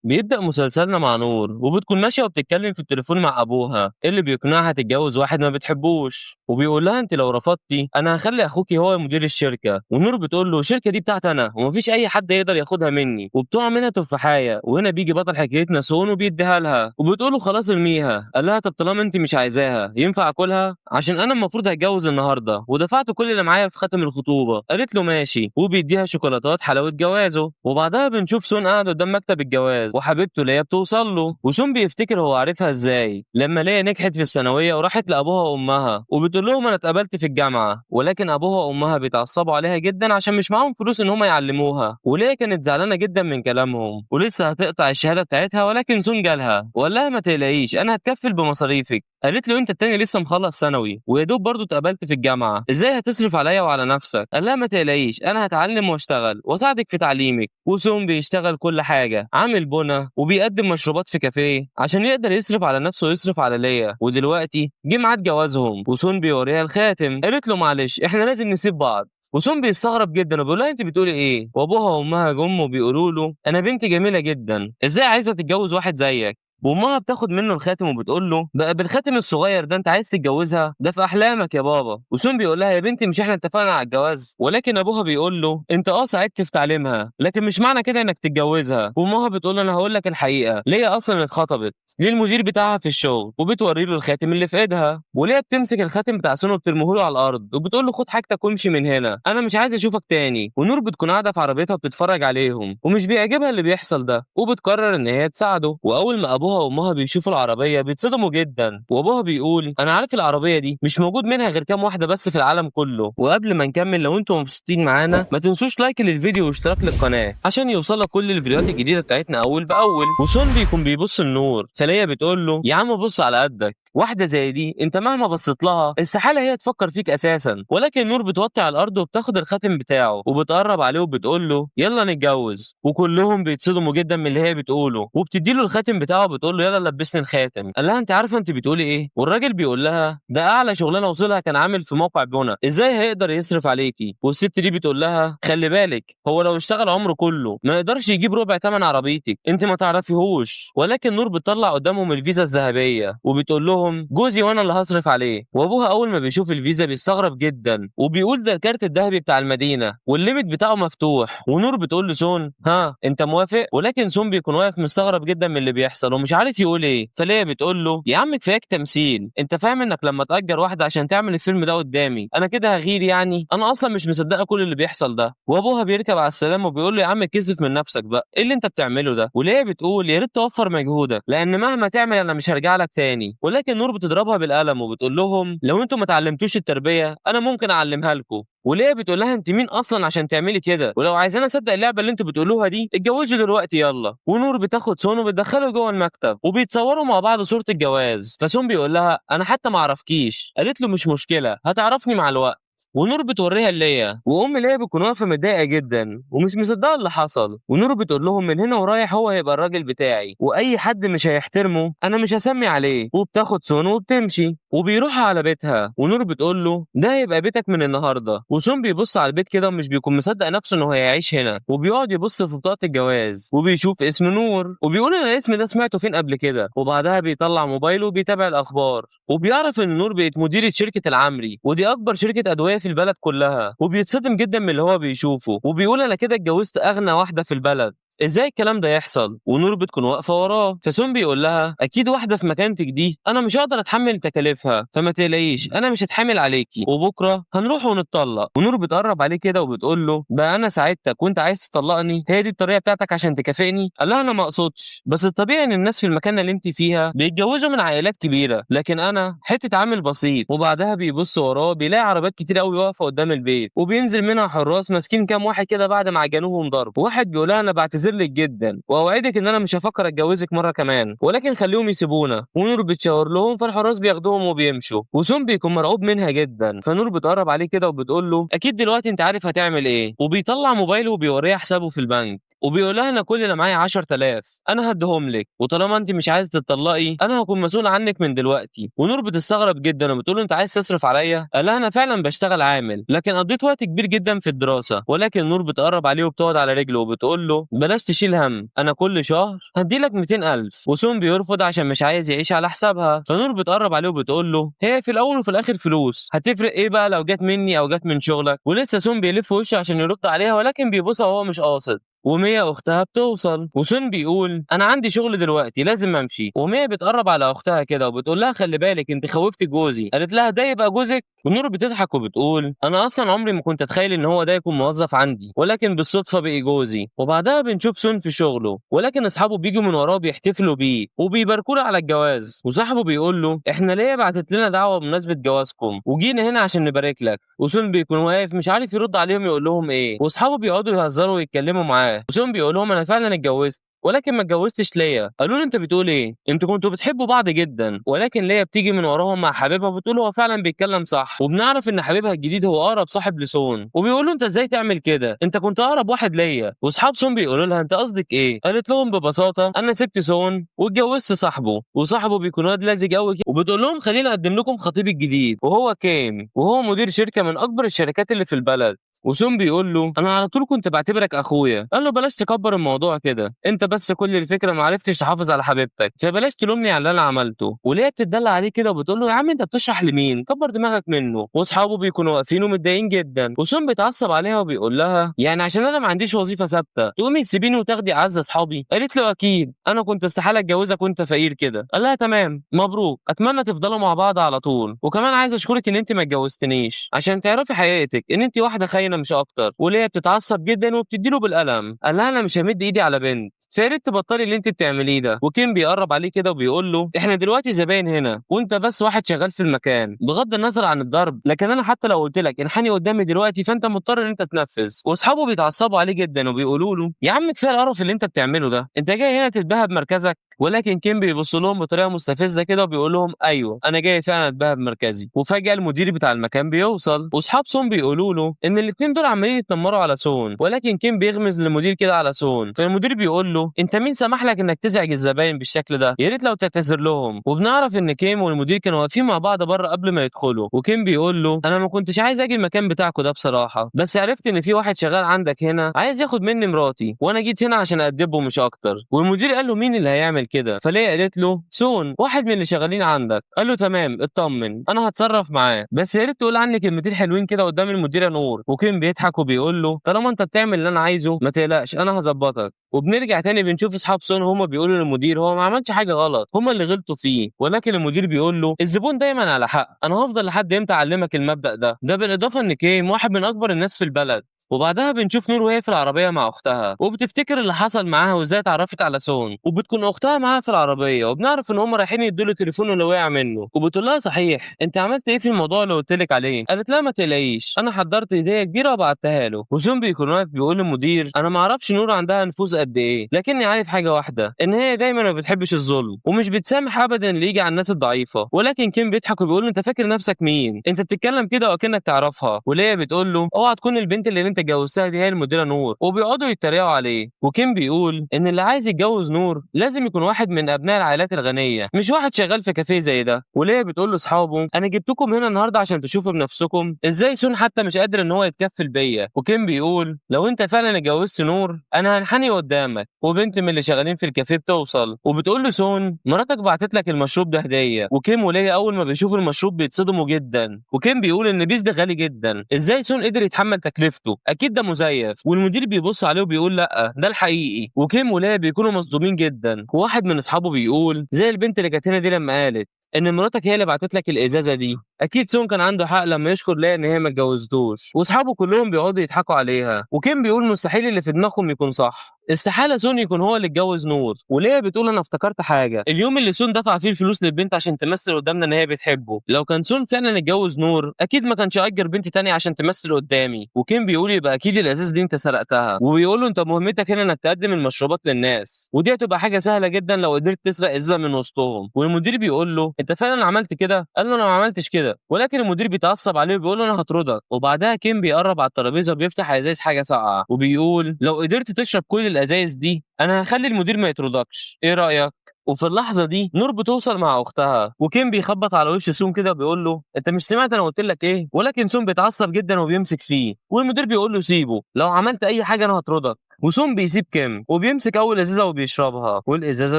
بيبدأ مسلسلنا مع نور وبتكون ماشية وبتتكلم في التليفون مع أبوها اللي بيقنعها تتجوز واحد ما بتحبوش، وبيقول لها أنت لو رفضتي أنا هخلي أخوكي هو مدير الشركة. ونور بتقول له الشركة دي بتاعتي أنا ومفيش أي حد يقدر ياخدها مني، وبتقع منها تفاحية. وهنا بيجي بطل حكايتنا سون وبيديها لها وبتقول له خلاص ارميها. قال لها طب طالما أنت مش عايزاها ينفع أكلها؟ عشان أنا المفروض هتجوز النهاردة ودفعت كل اللي معايا في خاتم الخطوبة. قالت له ماشي، وبيديها شوكولاتات حلاوة جوازه. وبعدها بنشوف سون قاعد قدام مكتب الجواز وحبيبته ليا بتوصل له، وسون بيفتكر هو عارفها ازاي لما ليا نجحت في الثانويه وراحت لابوها وامها وبتقول لهم انا اتقبلت في الجامعه. ولكن ابوها وامها بيتعصبوا عليها جدا عشان مش معاهم فلوس ان هم يعلموها، وليا كانت زعلانه جدا من كلامهم ولسه هتقطع الشهاده بتاعتها. ولكن سون جالها وقال لها ما تقلقيش انا هتكفل بمصاريفك. قالت له انت التاني لسه مخلص ثانوي ويا دوب برضه اتقبلت في الجامعه، ازاي هتصرف عليا وعلى نفسك؟ قال لها ما تقلقيش انا هتعلم واشتغل واساعدك في تعليمك. وسون بيشتغل كل حاجه، عامل بنا وبيقدم مشروبات في كافيه عشان يقدر يصرف على نفسه ويصرف على ليا. ودلوقتي جه ميعاد جوازهم وسون بيوريها الخاتم. قالت له معلش احنا لازم نسيب بعض. وسون بيستغرب جدا وبيقول لها انت بتقولي ايه؟ وابوها وامها جم وبيقولوا له انا بنت جميله جدا، ازاي عايزه تتجوز واحد زيك؟ وامها بتاخد منه الخاتم وبتقول له بقى بالخاتم الصغير ده انت عايز تتجوزها؟ ده في احلامك يا بابا. وسون بيقول لها يا بنتي مش احنا اتفقنا على الجواز؟ ولكن ابوها بيقول له انت ساعدت في تعليمها لكن مش معنى كده انك تتجوزها. وامها بتقول له انا هقول لك الحقيقه، ليا اصلا اتخطبت للمدير بتاعها في الشغل. وبتوري له الخاتم اللي في ايدها، وليا بتمسك الخاتم بتاع سون وبترميه له على الارض وبتقول له خد حاجتك وامشي من هنا، انا مش عايز اشوفك تاني. ونور بتكون قاعده في عربيتها بتتفرج عليهم ومش بيعجبها اللي بيحصل ده وبتقرر ان هي تساعده. واول ما ابوها وامها بيشوفوا العربيه بيتصدموا جدا، وابوها بيقول انا عارف العربيه دي مش موجود منها غير كام واحده بس في العالم كله. وقبل ما نكمل لو انتم مبسوطين معانا ما تنسوش لايك للفيديو واشتراك للقناه عشان يوصلك كل الفيديوهات الجديده بتاعتنا اول باول. وسون بيكون بيبص لنور، فليا بتقول له يا عم بص على قدك، واحده زي دي انت مهما بصيت لها استحاله هي تفكر فيك اساسا. ولكن نور بتوطي على الارض وبتاخد الخاتم بتاعه وبتقرب عليه وبتقول له يلا نتجوز. وكلهم بيتصدموا جدا من اللي هي بتقوله وبتدي له الخاتم بتاعه وبتقول له يلا لبسني الخاتم. قال لها انت عارفه انت بتقولي ايه؟ والراجل بيقول لها ده اعلى شغلانه وصلها كان عامل في موقع بنا، ازاي هيقدر يصرف عليكي؟ والست دي بتقول لها خلي بالك هو لو اشتغل عمره كله ما يقدرش يجيب ربع ثمن عربيتك، انت ما تعرفيهوش. ولكن نور بتطلع قدامهم الفيزا الذهبيه وبتقول لهم جوزي وانا اللي هصرف عليه. وابوها اول ما بيشوف الفيزا بيستغرب جدا وبيقول ده الكارت الذهبي بتاع المدينه والليميت بتاعه مفتوح. ونور بتقول لسون ها انت موافق؟ ولكن سون بيكون واقف مستغرب جدا من اللي بيحصل ومش عارف يقول ايه. فليا بتقول له يا عم كفاياك تمثيل، انت فاهم انك لما تأجر واحده عشان تعمل الفيلم ده قدامي انا كده هغير يعني؟ انا اصلا مش مصدقه كل اللي بيحصل ده. وابوها بيركب على السلام وبيقول له يا عم كسف من نفسك بقى، ايه اللي انت بتعمله ده؟ وليا بتقول يا ريت توفر مجهودك لان مهما تعمل انا مش هرجع لك تاني. ولكن نور بتضربها بالقلم وبتقول لهم لو انتم ما اتعلمتوش التربيه انا ممكن اعلمها لكم. وليه بتقول لها انت مين اصلا عشان تعملي كده؟ ولو عايزانا اصدق اللعبه اللي انتوا بتقولوها دي اتجوزوا دلوقتي يلا. ونور بتاخد سون وبتدخله جوه المكتب وبيتصوروا مع بعض صوره الجواز. فسون بيقول لها انا حتى ما اعرفكيش. قالت له مش مشكله هتعرفني مع الوقت. ونور بتوريها ليا وام ليا بتكون واقفه متضايقه جدا ومش مصدقه اللي حصل. ونور بتقول لهم من هنا ورايح هو هيبقى الراجل بتاعي واي حد مش هيحترمه انا مش هسمي عليه. وبتاخد سون وبتمشي وبيروح على بيتها. ونور بتقول له ده هيبقى بيتك من النهارده. وسون بيبص على البيت كده ومش بيكون مصدق نفسه انه هيعيش هنا وبيقعد يبص في بطاقه الجواز وبيشوف اسم نور وبيقول انا الاسم ده سمعته فين قبل كده. وبعدها بيطلع موبايله وبيتابع الاخبار وبيعرف ان نور بقت مديره شركه العمري ودي اكبر شركه ادويه في البلد كلها. وبيتصدم جدا من اللي هو بيشوفه وبيقول انا كده اتجوزت اغنى واحده في البلد، ازاي الكلام ده يحصل؟ ونور بتكون واقفه وراه. فسون بيقول لها اكيد واحده في مكانتك دي انا مش هقدر اتحمل تكاليفها فما تقلقيش انا مش هتحمل عليكي وبكره هنروح ونتطلق. ونور بتقرب عليه كده وبتقول له بقى انا ساعدتك وانت عايز تطلقني؟ هي دي الطريقه بتاعتك عشان تكافئني؟ قال لها انا ما اقصدش، بس الطبيعي ان الناس في المكان اللي انت فيها بيتجوزوا من عائلات كبيره لكن انا حته عامل بسيط. وبعدها بيبص وراه بيلاقي عربيات كتير قوي واقفه قدام البيت وبينزل منها حراس ماسكين كام واحد كده بعد ما عجنوهم ضرب. واحد بيقول لها انا بعتذر لك جدا واوعدك ان انا مش هفكر اتجوزك مره كمان ولكن خليهم يسيبونا. ونور بتشاور لهم فالحراس بياخدوهم وبيمشوا وسون بيكون مرعوب منها جدا. فنور بتقرب عليه كده وبتقول له اكيد دلوقتي انت عارف هتعمل ايه. وبيطلع موبايله وبيوريها حسابه في البنك وبيقول لها انا كل اللي معايا 10,000 انا هديهم لك، وطالما انت مش عايزه تتطلقي انا هكون مسؤول عنك من دلوقتي. ونور بتستغرب جدا وبتقول له انت عايز تصرف عليا؟ قال لها انا فعلا بشتغل عامل لكن قضيت وقت كبير جدا في الدراسه. ولكن نور بتقرب عليه وبتقعد على رجله وبتقول له بلاش تشيل هم، انا كل شهر هديلك 200,000. وسون بيرفض عشان مش عايز يعيش على حسابها. فنور بتقرب عليه وبتقول له هي في الاول وفي الاخر فلوس، هتفرق ايه بقى لو جت مني او جت من شغلك؟ ولسه سون بيلف وشه عشان يرد عليها ولكن بيبصها وهو مش قاصد. ومية اختها بتوصل وسون بيقول انا عندي شغل دلوقتي لازم امشي. ومية بتقرب على اختها كده وبتقول لها خلي بالك انت خوفتي جوزي. قالت لها ده يبقى جوزك؟ ونور بتضحك وبتقول انا اصلا عمري ما كنت اتخيل ان هو ده يكون موظف عندي ولكن بالصدفه بقي جوزي. وبعدها بنشوف سون في شغله ولكن اصحابه بيجوا من وراه بيحتفلوا بيه وبيباركوا له على الجواز. وصاحبه بيقول له احنا ليه بعتت لنا دعوه بمناسبه جوازكم وجينا هنا عشان نبارك لك. وسون بيكون واقف مش عارف يرد عليهم يقول لهم ايه. واصحابه بيقعدوا يهزروا ويتكلموا معاه وسون بيقول لهم انا فعلا اتجوزت ولكن ما اتجوزتش ليا. قالوا له انت بتقول ايه؟ انتوا كنتوا بتحبوا بعض جدا. ولكن ليا بتيجي من وراهم مع حبيبها بتقول هو فعلا بيتكلم صح. وبنعرف ان حبيبها الجديد هو اقرب صاحب لسون. وبيقول له انت ازاي تعمل كده؟ انت كنت اقرب واحد ليا. واصحاب سون بيقولوا لها انت قصدك ايه؟ قالت لهم ببساطه انا سبت سون واتجوزت صاحبه، وصاحبه بيكون واد لازج قوي. وبتقول لهم خليني اقدم لكم خطيبي الجديد وهو كيم، وهو مدير شركه من اكبر الشركات اللي في البلد. وسون بيقول له انا على طول كنت بعتبرك اخويا. قال له بلاش تكبر الموضوع كده، انت بس كل الفكره ما عرفتش تحافظ على حبيبتك فبلاش تلومني على اللي انا عملته. وليه بتدلع عليه كده وبتقول له يا عم انت بتشرح لمين؟ كبر دماغك منه. واصحابه بيكونوا واقفين ومتضايقين جدا وسون بيتعصب عليها وبيقول لها يعني عشان انا ما عنديش وظيفه ثابته تقومي تسيبيني وتاخدي اعز اصحابي؟ قالت له اكيد انا كنت استحاله اتجوزك وانت فقير كده. قال لها تمام مبروك، اتمنى تفضلوا مع بعض على طول، وكمان عايز اشكرك ان انت ما اتجوزتنيش عشان تعرفي حقيقتك ان انت واحده خاينه مش اكتر. وليه بتتعصب جدا وبتديله بالقلم. قال لها انا مش همد ايدي على بنت فيا ريت تبطلي اللي انت بتعمليه ده. وكيم بيقرب عليه كده وبيقول له احنا دلوقتي زباين هنا وانت بس واحد شغال في المكان بغض النظر عن الضرب، لكن انا حتى لو قلت لك انحني قدامي دلوقتي فانت مضطر ان انت تنفذ. واصحابه بيتعصبوا عليه جدا وبيقولوا له يا عم كفايه القرف اللي انت بتعمله ده، انت جاي هنا تتباهى بمركزك؟ ولكن كيم بيبص لهم بطريقه مستفزه كده وبيقول لهم ايوه انا جاي فعلا اتباهى بمركزي. وفجاه المدير بتاع المكان بيوصل واصحاب سون بيقولوا له ان الاثنين دول عمالين يتنمروا على سون. ولكن كيم بيغمز للمدير كده على سون، فالمدير بيقول له انت مين سمح لك انك تزعج الزباين بالشكل ده؟ يا ريت لو تعتذر لهم. وبنعرف ان كيم والمدير كانوا واقفين مع بعض بره قبل ما يدخلوا. وكيم بيقول له انا ما كنتش عايز اجي المكان بتاعكم ده بصراحه، بس عرفت ان في واحد شغال عندك هنا عايز ياخد مني مراتي وانا جيت هنا عشان ادبه مش اكتر. والمدير قال له مين اللي هيعمل كده؟ فليه قالت له سون واحد من اللي شغالين عندك. قال له تمام اطمن انا هتصرف معاه، بس يا ريت تقول عني كلمتين حلوين كده قدام المديره نور. وكيم بيضحك وبيقول له طالما انت بتعمل اللي انا عايزه ما تقلقش انا هظبطك. وبنرجع تاني بنشوف اصحاب سون هما بيقولوا للمدير هو ما عملش حاجه غلط، هما اللي غلطوا فيه. ولكن المدير بيقول له الزبون دايما على حق، انا هفضل لحد امتى اعلمك المبدأ ده بالاضافه ان كيم واحد من اكبر الناس في البلد. وبعدها بنشوف نور وهي في العربيه مع اختها وبتفتكر اللي حصل معاها وازاي اتعرفت على سون. وبتكون اختها معاها في العربيه وبنعرف ان هم رايحين يدوا له تليفون اللي وقع منه. وبتقول لها صحيح انت عملت ايه في الموضوع اللي قلت لك عليه؟ قالت لها ما تقلقيش انا حضرت هديه كبيره وبعتها له. وسون بيكون واقف بيقول للمدير انا ما اعرفش نور عندها نفوذ قد ايه، لكني عارف حاجه واحده ان هي دايما ما بتحبش الظلم ومش بتسامح ابدا اللي يجي على الناس الضعيفه. ولكن كيم بيضحك وبيقول له انت فاكر نفسك مين؟ انت بتتكلم كده وكانك تعرفها. وليه بتقول له اوعى تكون البنت اللي انت اتجوزتها دي هي المديره نور. وبيقعدوا يتريقوا عليه. وكيم بيقول ان اللي عايز يتجوز نور لازم يكون واحد من ابناء العائلات الغنيه مش واحد شغال في كافيه زي ده. وليه بتقول لاصحابه انا جبتكم هنا النهارده عشان تشوفوا بنفسكم ازاي سون حتى مش قادر ان هو يتكفل بيا. وكيم بيقول لو انت فعلا اتجوزت نور انا هنحني قدامك. وبنت من اللي شغالين في الكافيه بتوصل وبتقول له سون مراتك بعتت لك المشروب ده هديه. وكيم وليه اول ما بيشوفوا المشروب بيتصدموا جدا. وكيم بيقول ان بيس ده غالي جدا، ازاي سون قدر يتحمل تكلفته؟ اكيد ده مزيف. والمدير بيبص عليه وبيقول لا ده الحقيقي. وكيم وليه بيكونوا مصدومين جدا. وواحد من اصحابه بيقول زي البنت اللي جت هنا دي لما قالت ان مراتك هي اللي بعتت لك الازازه دي، اكيد سون كان عنده حق لما يشكر ليا ان هي ما اتجوزتوش. واصحابه كلهم بيقعدوا يضحكوا عليها. وكيم بيقول مستحيل اللي في دماغهم يكون صح، استحاله سون يكون هو اللي اتجوز نور. وليه بتقول انا افتكرت حاجه، اليوم اللي سون دفع فيه الفلوس للبنت عشان تمثل قدامنا ان هي بتحبه، لو كان سون فعلا اتجوز نور اكيد ما كانش اجر بنت تانية عشان تمثل قدامي. وكيم بيقول يبقى اكيد الازاز دي انت سرقتها. وبيقول له انت مهمتك هنا انك تقدم المشروبات للناس ودي هتبقى حاجه سهله جدا لو قدرت تسرق ازازه من وسطهم. والمدير بيقول له انت فعلا عملت كده؟ قال له انا ما عملتش كده، كده، ولكن المدير بيتعصب عليه وبيقول له انا هطردك. وبعدها كيم بيقرب على الترابيزه وبيفتح ازايز حاجه ساقعه وبيقول لو قدرت تشرب كل الازايز دي انا هخلي المدير ما يطردكش، ايه رايك؟ وفي اللحظه دي نور بتوصل مع اختها وكيم بيخبط على وش سون كده وبيقول له انت مش سمعت انا قلت لك ايه؟ ولكن سون بيتعصب جدا وبيمسك فيه، والمدير بيقول له سيبه، لو عملت اي حاجه انا هطردك. وسون بيسيب كيم وبيمسك اول ازازه وبيشربها والازازه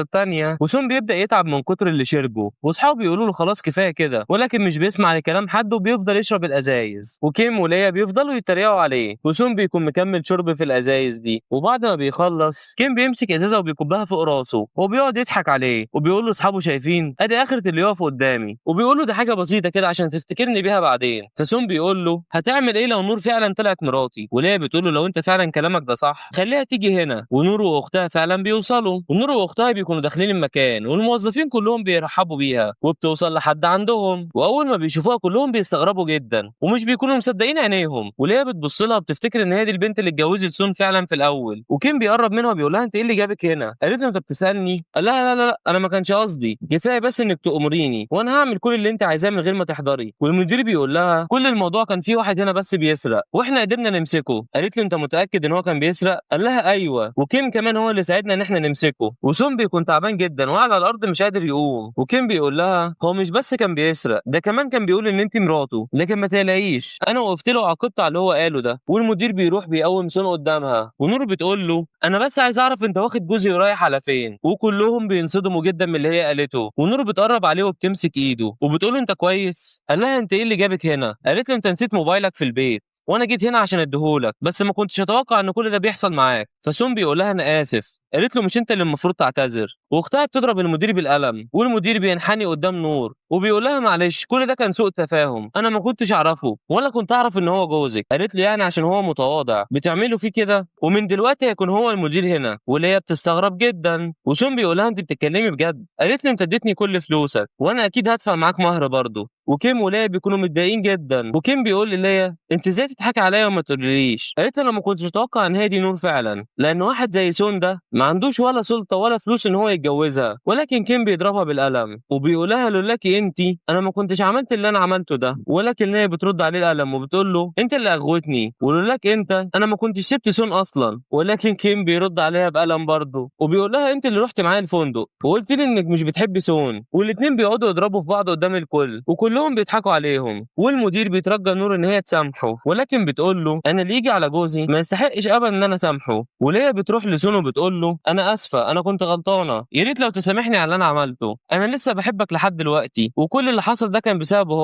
الثانيه، وسون بيبدا يتعب من كتر اللي شربه، واصحابه بيقولوا له خلاص كفايه كده، ولكن مش بيسمع لكلام حد وبيفضل يشرب الازايز. وكيم وليا بيفضلوا يتريقوا عليه، وسون بيكون مكمل شرب في الازايز دي. وبعد ما بيخلص كيم بيمسك ازازه وبيكبها فوق راسه وبيقعد يضحك عليه وبيقول له اصحابه شايفين ادي اخره اللي يقف قدامي، وبيقول له دي حاجه بسيطه كده عشان تفتكرني بيها بعدين. فسون بيقول له هتعمل ايه لو نور فعلا طلعت مراتي؟ وليا بتقول له لو انت فعلا كلامك ده صح خليها تيجي هنا. ونور واختها فعلا بيوصلوا، ونور واختها بيكونوا داخلين المكان والموظفين كلهم بيرحبوا بيها، وبتوصل لحد عندهم واول ما بيشوفوها كلهم بيستغربوا جدا ومش بيكونوا مصدقين عينيهم. وليا بتبص لها بتفتكر ان هي دي البنت اللي اتجوزت سون فعلا في الاول. وكيم بيقرب منها وبيقول لها انت ايه اللي جابك هنا؟ قالت له انت بتسالني؟ قال لها لا لا لا انا ما كانش قصدي، كفايه بس انك تأمريني وانا هعمل كل اللي انت عايزاه من غير ما تحضري. والمدير بيقول لها كل الموضوع كان في واحد هنا بس بيسرق واحنا قدرنا نمسكه. قالت له انت متاكد ان هو كان بيسرق؟ قال لها ايوه، وكيم كمان هو اللي ساعدنا ان احنا نمسكه. وسون بيكون تعبان جدا وقاعد على الارض مش قادر يقوم، وكيم بيقول لها هو مش بس كان بيسرق، ده كمان كان بيقول ان انت مراته، لكن ما تقلقيش انا وقفت له وعاقبت على اللي هو قاله ده. والمدير بيروح بيقوم سون قدامها، ونور بتقول له انا بس عايز اعرف انت واخد جوزي ورايح على فين. وكلهم بينصدموا جدا من اللي هي قالته، ونور بتقرب عليه وبتمسك ايده وبتقول له انت كويس؟ قال لها انت ايه اللي جابك هنا؟ قالت له انت نسيت موبايلك في البيت وانا جيت هنا عشان اديهولك، بس ما كنتش اتوقع ان كل ده بيحصل معاك. فسون بيقول لها انا اسف. قالت له مش انت اللي المفروض تعتذر. واختها بتضرب المدير بالقلم، والمدير بينحني قدام نور وبيقول لها معلش كل ده كان سوء تفاهم، انا ما كنتش اعرفه ولا كنت اعرف ان هو جوزك. قالت له يعني عشان هو متواضع بتعملوا فيه كده؟ ومن دلوقتي هيكون هو المدير هنا. واللي هي بتستغرب جدا، وسون بيقول لها انت بتتكلمي بجد؟ قالت له انت اديتني كل فلوسك وانا اكيد هدفع معاك مهر برضه. وكيم وليا بيكونوا متضايقين جدا، وكيم بيقول لليا انت ازاي تضحكي عليا وما تقوليليش؟ قالت له انا ما كنتش اتوقع ان هي دي نور فعلا، لان واحد زي سون ده ما عندوش ولا سلطه ولا فلوس ان هو يتجوزها. ولكن كيم بيضربها بالقلم وبيقول لها لولاكي انت انا ما كنتش عملت اللي انا عملته ده. ولكن هي بترد عليه القلم وبتقول له انت اللي اغوتني، ولولاك انت انا ما كنتش سبت سون اصلا. ولكن كيم بيرد عليها بقلم برضه وبيقول لها انت اللي رحت معايا الفندق وقلت لي انك مش بتحبي سون. والاتنين بيقعدوا يضربوا في بعض قدام الكل وكلهم بيضحكوا عليهم. والمدير بيترجى نور ان هي تسامحه، ولكن بتقول له انا اللي يجي على جوزي ما يستحقش ابدا ان انا سامحه. وليا بتروح لسون وبتقول له انا اسفه انا كنت غلطانه، يا ريت لو تسامحني على اللي انا عملته، انا لسه بحبك لحد دلوقتي وكل اللي حصل ده كان بسببه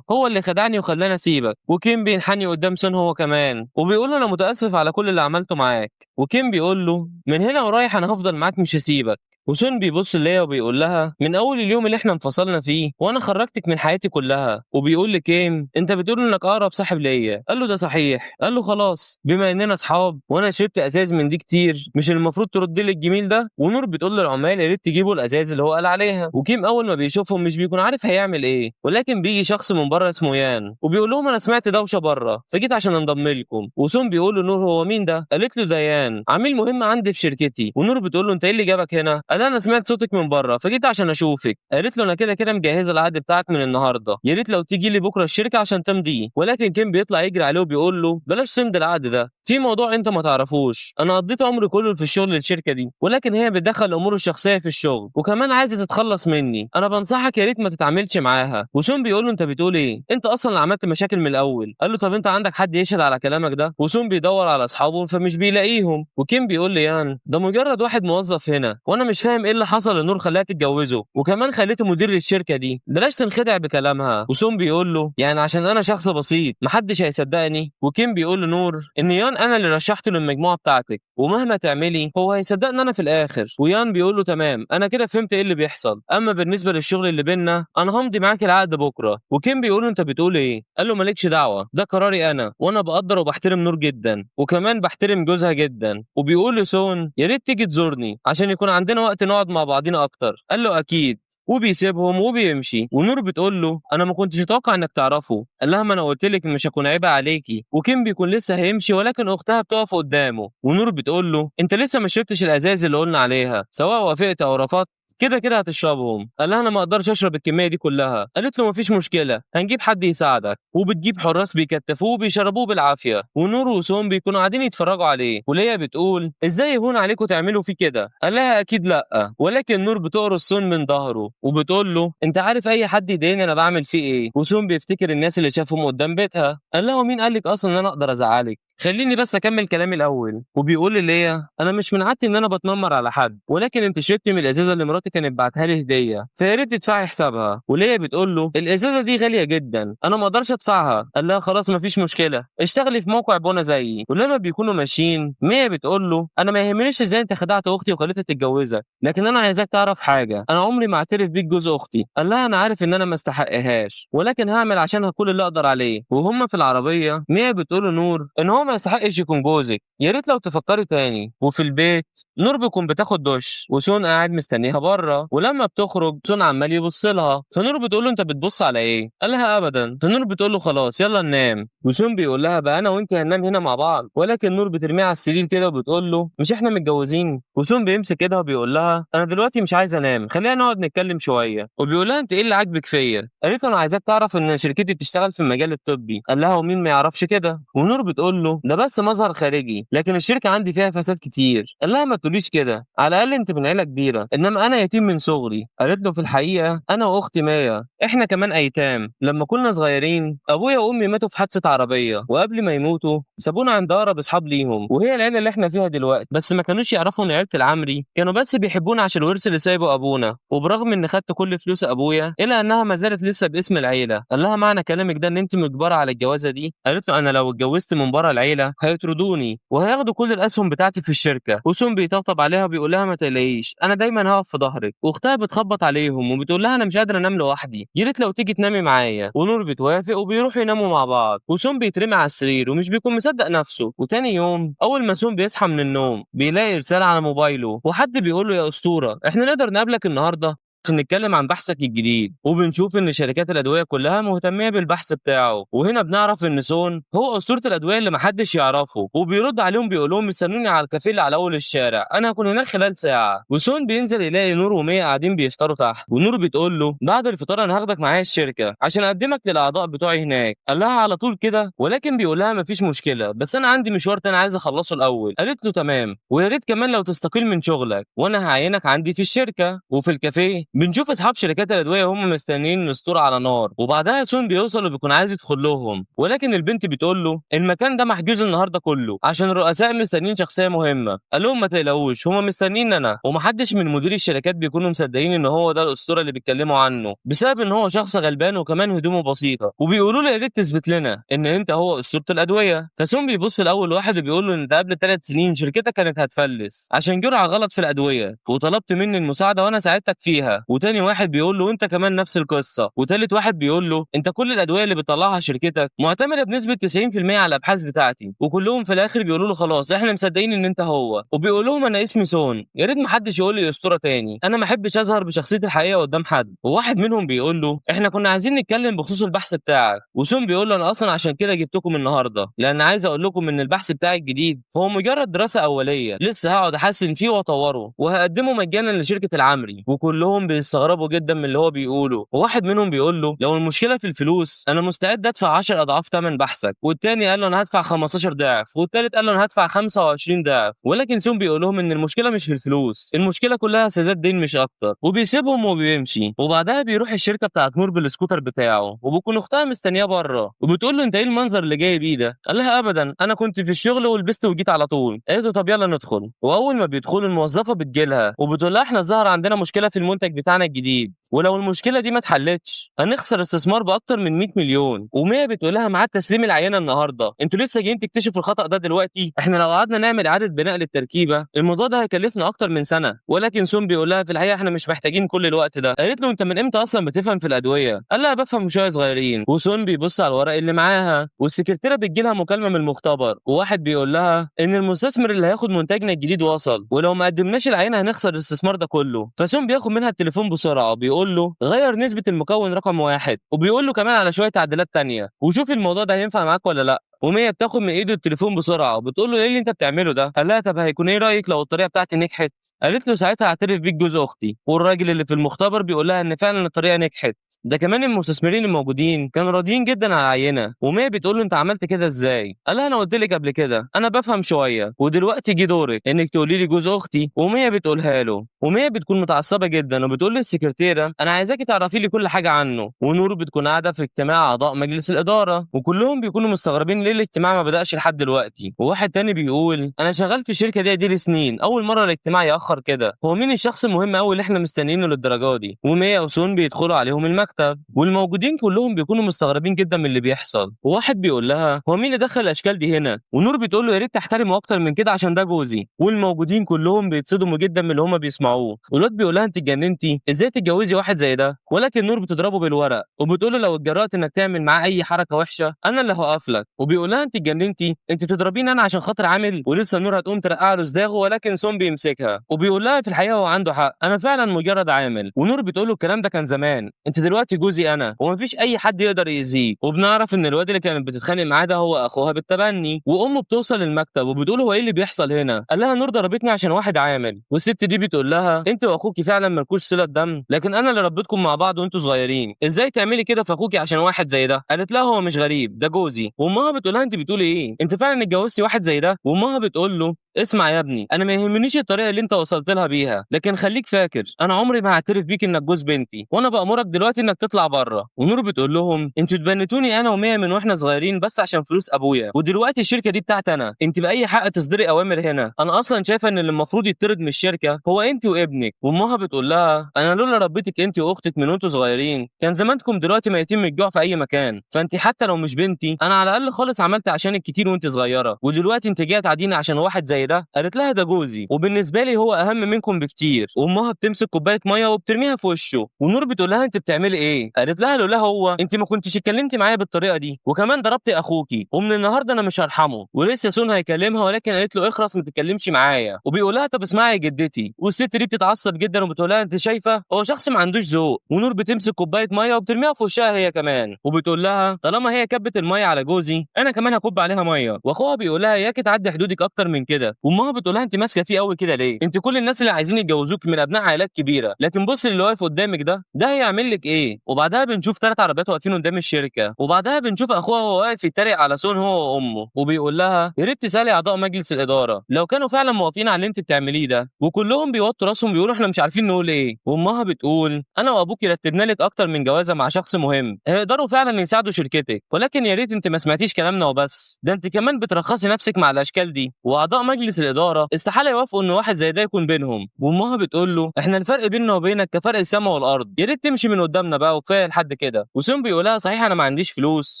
هو اللي خدعني وخلاني اسيبك. وكيم بينحني قدام سون هو كمان وبيقول له انا متاسف على كل اللي عملته معاك. وكيم بيقول له من هنا ورايح انا هفضل معاك مش هسيبك. وسون بيبص ليا وبيقول لها من اول اليوم اللي احنا انفصلنا فيه وانا خرجتك من حياتي كلها. وبيقول لكيم انت بتقول انك اقرب صاحب ليا؟ قال له ده صحيح. قال له خلاص بما اننا اصحاب وانا شربت ازاز من دي كتير مش المفروض ترد لي الجميل ده؟ ونور بتقول للعمال يا ريت تجيبوا الازاز اللي هو قال عليها. وكيم اول ما بيشوفهم مش بيكون عارف هيعمل ايه، ولكن بيجي شخص من بره اسمه يان وبيقول لهم انا سمعت دوشه بره فجيت عشان انضم لكم. وسون بيقول له نور هو مين ده؟ قالت له ده يان عميل مهم عندي في شركتي. ونور بتقول له انت ايه اللي جابك هنا؟ قال انا سمعت صوتك من بره فجيت عشان اشوفك. قالت له انا كده كده مجهزه العقد بتاعك من النهارده، يا ريت لو تيجي لي بكره الشركه عشان تمضيه. ولكن كيم بيطلع يجري عليه وبيقول له بلاش تمضي العقد ده، في موضوع انت ما تعرفوش، انا قضيت عمري كله في الشغل للشركه دي ولكن هي بتدخل امور الشخصيه في الشغل وكمان عايزه تتخلص مني، انا بنصحك يا ريت ما تتعاملش معاها. وسون بيقول له انت بتقول ايه؟ انت اصلا اللي عملت مشاكل من الاول. قال له طب انت عندك حد يشهد على كلامك ده؟ وسون بيدور على اصحابه فمش بيلاقيهم. وكيم بيقول لي يان ده مجرد واحد موظف هنا وانا مش فاهم ايه اللي حصل لنور خلاها تتجوزه وكمان خليته مدير للشركه دي، بلاش تنخدع بكلامها. وسون بيقول له يعني عشان انا شخص بسيط محدش هيصدقني؟ وكيم بيقول لنور ان يان انا اللي رشحته للمجموعه بتاعتك ومهما تعملي هو هيصدقني انا في الاخر. ويان بيقول له تمام انا كده فهمت ايه اللي بيحصل، اما بالنسبه للشغل اللي بينا انا همضي معاك العقد بكره. وكيم بيقول له انت بتقول ايه؟ قال له مالكش دعوه ده قراري انا وانا بقدر وبحترم نور جدا وكمان بحترم جوزها جدا. وبيقول لسون يا ريت تيجي تزورني عشان يكون عندنا وقت نقعد مع بعضينا اكتر. قال له اكيد وبيسيبهم وبيمشي. ونور بتقول له انا ما كنتش اتوقع انك تعرفه. قال لها ما انا قلت لك مش هكون عيبه عليكي. وكيم بيكون لسه هيمشي ولكن اختها بتقف قدامه ونور بتقول له انت لسه ما شربتش الازاز اللي قلنا عليها، سواء وافقت او رفضت كده كده هتشربهم. قال لها انا ما اقدرش اشرب الكميه دي كلها. قالت له مفيش مشكله، هنجيب حد يساعدك. وبتجيب حراس بيكتفوه وبيشربوه بالعافيه، ونور وسوم بيكونوا قاعدين يتفرجوا عليه. وليا بتقول ازاي يهون عليكم تعملوا فيه كده؟ قال لها اكيد لا، ولكن نور بتقرص سون من ظهره وبتقول له انت عارف اي حد يضايقني انا بعمل فيه ايه؟ وسون بيفتكر الناس اللي شافهم قدام بيتها. قال لها ومين قال لك اصلا ان انا اقدر ازعلك؟ خليني بس اكمل كلامي الاول. وبيقول ليا انا مش من عادتي ان انا بتنمر على حد، ولكن انت شربتي من الازازه اللي مراتي كانت بعتها لي هديه، فيا ريت تدفعي حسابها. وليا بتقول له الازازه دي غاليه جدا، انا ما اقدرش ادفعها. قال لها خلاص مفيش مشكله، اشتغلي في موقع بونا زيي. ولما بيكونوا ماشيين ميا بتقول له انا ما يهمنيش ازاي انت خدعت اختي وخليتها تتجوزك، لكن انا عايزاك تعرف حاجه، انا عمري ما اعترف بيك جوز اختي. قال لها انا عارف ان انا ما استحقهاش، ولكن هعمل عشانها كل اللي اقدر عليه. وهم في العربيه ميا بتقول لنور ان هو ما يستحقش يكون جوزك، يا ريت لو تفكري تاني. وفي البيت نور بيكون بتاخد دش وسون قاعد مستنيها بره، ولما بتخرج سون عمال يبص لها. فنور بتقول له انت بتبص على ايه؟ قال لها ابدا. فنور بتقول له خلاص يلا ننام. وسون بيقول لها بقى انا وانت هننام هنا مع بعض، ولكن نور بترميه على السرير كده وبتقول له مش احنا متجوزين؟ وسون بيمسك كده وبيقول لها انا دلوقتي مش عايز انام، خلينا نقعد نتكلم شويه. وبيقول لها انت ايه اللي عاجبك فيا؟ قالت له انا عايزاك تعرف ان شركتي بتشتغل في المجال الطبي. قال لها ومين ما يعرفش كده؟ ونور بتقول له ده بس مظهر خارجي، لكن الشركه عندي فيها فساد كتير. قال لها ما تقوليش كده، على الاقل انت من عيله كبيره، انما انا يتيم من صغري. قالت له في الحقيقه انا واختي مايا احنا كمان ايتام. لما كنا صغيرين ابويا وامي ماتوا في حادثه عربيه، وقبل ما يموتوا سابونا عند اقرب اصحاب ليهم، وهي العيله اللي احنا فيها دلوقتي. بس ما كانوش يعرفوا ان عيله العمري كانوا بس بيحبونا عشان الورث اللي سايبه ابونا، وبرغم ان خدت كل فلوس ابويا الا انها ما زالت لسه باسم العيله. قال لها معنى كلامك ده ان انت مجبره على الجوازه دي؟ قالت له انا لو اتجوزت من بره العيله هيطردوني وهياخدوا كل الاسهم بتاعتي في الشركه. وسوم بيطبطب عليها وبيقول لها ما تقلقيش انا دايما هقف في ظهرك. واختها بتخبط عليهم وبتقول لها انا مش قادره انام لوحدي، يا ريت لو تيجي تنامي معايا. ونور بتوافق وبيروحوا يناموا مع بعض. وسوم بيترمي على السرير ومش بيكون مصدق نفسه. وتاني يوم اول ما سوم بيصحى من النوم بيلاقي رساله على موبايله، وحد بيقول له يا اسطوره احنا نقدر نقابلك النهارده عشان نتكلم عن بحثك الجديد. وبنشوف ان شركات الادويه كلها مهتميه بالبحث بتاعه. وهنا بنعرف ان سون هو اسطوره الادويه اللي محدش يعرفه. وبيرد عليهم بيقول لهم استنوني على الكافيه اللي على اول الشارع، انا هكون هناك خلال ساعه. وسون بينزل يلاقي نور ومية قاعدين بيفطروا تحت. ونور بتقول له بعد الفطار انا هاخدك معايا الشركه عشان اقدمك للاعضاء بتوعي هناك. قال لها على طول كده؟ ولكن بيقول لها مفيش مشكله، بس انا عندي مشوار تاني عايز اخلصه الاول. قالت له تمام، ويا ريت كمان لو تستقيل من شغلك وانا هعينك عندي في الشركه. وفي الكافيه بنشوف اصحاب شركات الادويه هم مستنيين الاسطوره على نار. وبعدها سون بيوصل وبيكون عايز يدخل لهم، ولكن البنت بتقول له المكان ده محجوز النهارده كله عشان الرؤساء مستنيين شخصيه مهمه. قال لهم ما تقلقوش هم مستنيين انا. ومحدش من مدير الشركات بيكونوا مصدقين ان هو ده الاسطوره اللي بيتكلموا عنه، بسبب ان هو شخص غلبان وكمان هدومه بسيطه. وبيقولوا له يا ريت تثبت لنا ان انت هو اسطوره الادويه. فسون بيبص لاول واحد وبيقول له ان ده قبل 3 سنين شركتك كانت هتفلس عشان جرعه غلط في الادويه، وطلبت مني المساعده وانا ساعدتك فيها. وتاني واحد بيقول له انت كمان نفس القصه. وتالت واحد بيقول له انت كل الادويه اللي بتطلعها شركتك معتمده بنسبه 90% على الابحاث بتاعتي. وكلهم في الاخر بيقولوا له خلاص احنا مصدقين ان انت هو. وبيقول لهم انا اسمي سون، يا ريت محدش يقول لي اسطوره تاني، انا ما احبش اظهر بشخصيتي الحقيقيه قدام حد. وواحد منهم بيقول له احنا كنا عايزين نتكلم بخصوص البحث بتاعك. وسون بيقول له انا اصلا عشان كده جبتكم النهارده، لان عايز اقول لكم ان البحث بتاعي الجديد هو مجرد دراسه اوليه لسه هقعد احسن فيه واطوره وهقدمه مجانا لشركه العمري. وكلهم بيستغربوا جدا من اللي هو بيقوله. وواحد منهم بيقول له لو المشكله في الفلوس انا مستعد ادفع 10 اضعاف ثمن بحثك. والتاني قال له انا هدفع 15 ضعف. والتالت قال له انا هدفع 25 ضعف. ولكن سون بيقول لهم ان المشكله مش في الفلوس، المشكله كلها سداد دين مش اكتر. وبيسيبهم وبيمشي. وبعدها بيروح الشركه بتاعت نور بالسكوتر بتاعه، وبيكون اختها مستنياه بره وبتقول له انت ايه المنظر اللي جاي بيه ده؟ قال لها ابدا انا كنت في الشغل ولبست وجيت على طول. قالت له طب يلا ندخل. واول ما بيدخلوا الموظفه بتجيلها وبتقول لها احنا ظهر عندنا مشكله في المنتج بتاعنا الجديد، ولو المشكله دي ما اتحلتش هنخسر استثمار باكتر من 100 مليون. ومية بتقول لها ميعاد تسليم العينه النهارده، انتوا لسه جايين تكتشفوا الخطا ده دلوقتي؟ احنا لو قعدنا نعمل اعاده بناء للتركيبه الموضوع ده هيكلفنا اكتر من سنه. ولكن سون بيقول لها في الحقيقه احنا مش محتاجين كل الوقت ده. قالت له انت من امتى اصلا بتفهم في الادويه؟ قال لها بفهم شويه صغيرين. وسون بيبص على الورق اللي معاها، والسكرتيره بتجيلها مكالمه من المختبر، وواحد بيقول لها ان المستثمر اللي هياخد منتجنا الجديد وصل، ولو ما قدمناش العينه هنخسر الاستثمار ده كله. فسون بياخد منها التليفون بسرعه وبيقول له غير نسبه المكون رقم 1، وبيقول له كمان على شويه تعديلات تانية وشوف الموضوع ده هينفع معاك ولا لا. ومية بتاخد من ايده التليفون بسرعه وبتقول له ايه اللي انت بتعمله ده؟ قال لها طب هيكون ايه رايك لو الطريقه بتاعتي نجحت؟ قالت له ساعتها هعترف بيك جوز اختي. والراجل اللي في المختبر بيقول لها ان فعلا الطريقه نجحت. ده كمان المستثمرين الموجودين كانوا راضيين جدا على العينه. ومية بتقول له انت عملت كده ازاي؟ قال لها انا قلت لك قبل كده انا بفهم شويه، ودلوقتي جه دورك انك تقولي لي جوز اختي. ومية بتقولها له، ومية بتكون متعصبه جدا وبتقول للسكرتيره انا عايزاكي تعرفي لي كل حاجه عنه. ونور بتكون قاعده في اجتماع اعضاء مجلس الاداره وكلهم بيكونوا مستغربين ليه الاجتماع ما بداش لحد دلوقتي. وواحد تاني بيقول انا شغال في الشركه دي سنين، اول مره الاجتماع ياخر كده. هو مين الشخص المهم قوي اللي احنا مستنيينه للدرجه دي؟ ومية وسون بيدخلوا عليهم المكتب والموجودين كلهم بيكونوا مستغربين جدا من اللي بيحصل. وواحد بيقول لها هو مين اللي دخل الاشكال دي هنا؟ ونور بتقول له يا ريت تحترمه اكتر من كده عشان ده جوزي. والموجودين كلهم بيتصدموا جدا من اللي هم بيسمعوه. والواد بيقول لها انت اتجننتي؟ ازاي تتجوزي واحد زي ده؟ ولكن نور بتضربه بالورق وبتقول له لو اتجرأت انك تعمل معاه اي حركه وحشه انا اللي هقف لك. وبيقول لها انت اتجننتي؟ انت تضربيني انا عشان خاطر عامل؟ ولسه نور هتقوم ترقع له صداغه ولكن سون بيمسكها وبيقول لها في الحقيقه هو عنده حق، انا فعلا مجرد عامل. ونور بتقول له الكلام ده كان زمان، انت دلوقتي جوزي انا ومفيش اي حد يقدر يأذيه. وبنعرف ان الواد اللي كانت بتتخانق معاه ده هو اخوها بالتبني. وامه بتوصل المكتب وبتقول هو ايه اللي بيحصل هنا؟ قال لها نور ضربتني عشان واحد عامل. والست دي بتقول لها انت واخوكي فعلا مالكوش صله دم، لكن انا اللي ربيتكم مع بعض وانتوا صغيرين، ازاي تعملي كده في اخوكي عشان واحد زي ده؟ قالت لها هو مش غريب، ده جوزي. وامها بتقول لها انت بتقولي ايه؟ انت فعلا اتجوزتي واحد زي ده؟ وامها بتقول له اسمع يا ابني، انا ما يهمنيش الطريقه اللي انت وصلت لها بيها، لكن خليك فاكر انا عمري ما هعترف بيك انك جوز بنتي، وانا بامرك دلوقتي انك تطلع بره. ونور بتقول لهم انتوا اتبنتوني انا ومية من واحنا صغيرين بس عشان فلوس ابويا، ودلوقتي الشركه دي بتاعتي انا، انت باي حق تصدري اوامر هنا؟ انا اصلا شايفه ان اللي المفروض يطرد من الشركه هو انت وابنك. وامها بتقول لها انا لولا ربيتك انت واختك من وانتوا صغيرين كان زمانكم دلوقتي ميتين من الجوع في اي مكان، فانت حتى لو مش بنتي انا على الاقل خالص عملت عشانك كتير وانت صغيره، ودلوقتي انت جايه تعديني عشان واحد زي ده؟ قالت لها ده جوزي وبالنسبه لي هو اهم منكم بكتير. وامها بتمسك كوبايه ميه وبترميها في وشه. ونور بتقول لها انت بتعملي ايه؟ قالت لها لولا هو انت ما كنتش اتكلمتي معايا بالطريقه دي، وكمان ضربتي اخوكي، ومن النهارده انا مش هرحمه. ولسه سون هيكلمها ولكن قالت له اخرس ما تتكلمش معايا. وبيقول لها طب اسمعي يا جدتي. والست دي بتتعصب جدا وبتقول لها انت شايفه هو شخص ما عندوش ذوق. ونور بتمسك كوبايه ميه وبترميها في وشها هي كمان وبتقول لها طالما هي كبت الميه على جوزي انا كمان هكب عليها ميه. واخوها بيقول لها اياكي تعدي حدودك اكتر من كده. وامها بتقول لها انت ماسكه فيه قوي كده ليه؟ انت كل الناس اللي عايزين يتجوزوك من ابناء عائلات كبيره، لكن بص اللي واقف قدامك ده هيعمل لك ايه؟ وبعدها بنشوف ثلاث عربيات واقفين قدام الشركه. وبعدها بنشوف اخوها وهو واقف يتريق على سون هو وامه وبيقول لها يا ريت تسالي اعضاء مجلس الاداره لو كانوا فعلا موافقين على اللي انت بتعمليه ده. وكلهم بيوطوا راسهم بيقولوا احنا مش عارفين نقول ايه. وامها بتقول انا وابوكي رتبنا لك اكتر من جوازه مع شخص مهم هيقدروا فعلا يساعدوا شركتك، ولكن يا ريت انت ما سمعتيش كلامنا وبس، ده انت كمان بترخصي نفسك مع الاشكال دي. واعضاء مجلس الاداره استحاله يوافقوا ان واحد زي ده يكون بينهم. وامها بتقول له احنا الفرق بيننا وبينك كفرق السماء والارض، يا ريت تمشي من قدامنا بقى وكفايه لحد كده. وسون بيقولها صحيح انا ما عنديش فلوس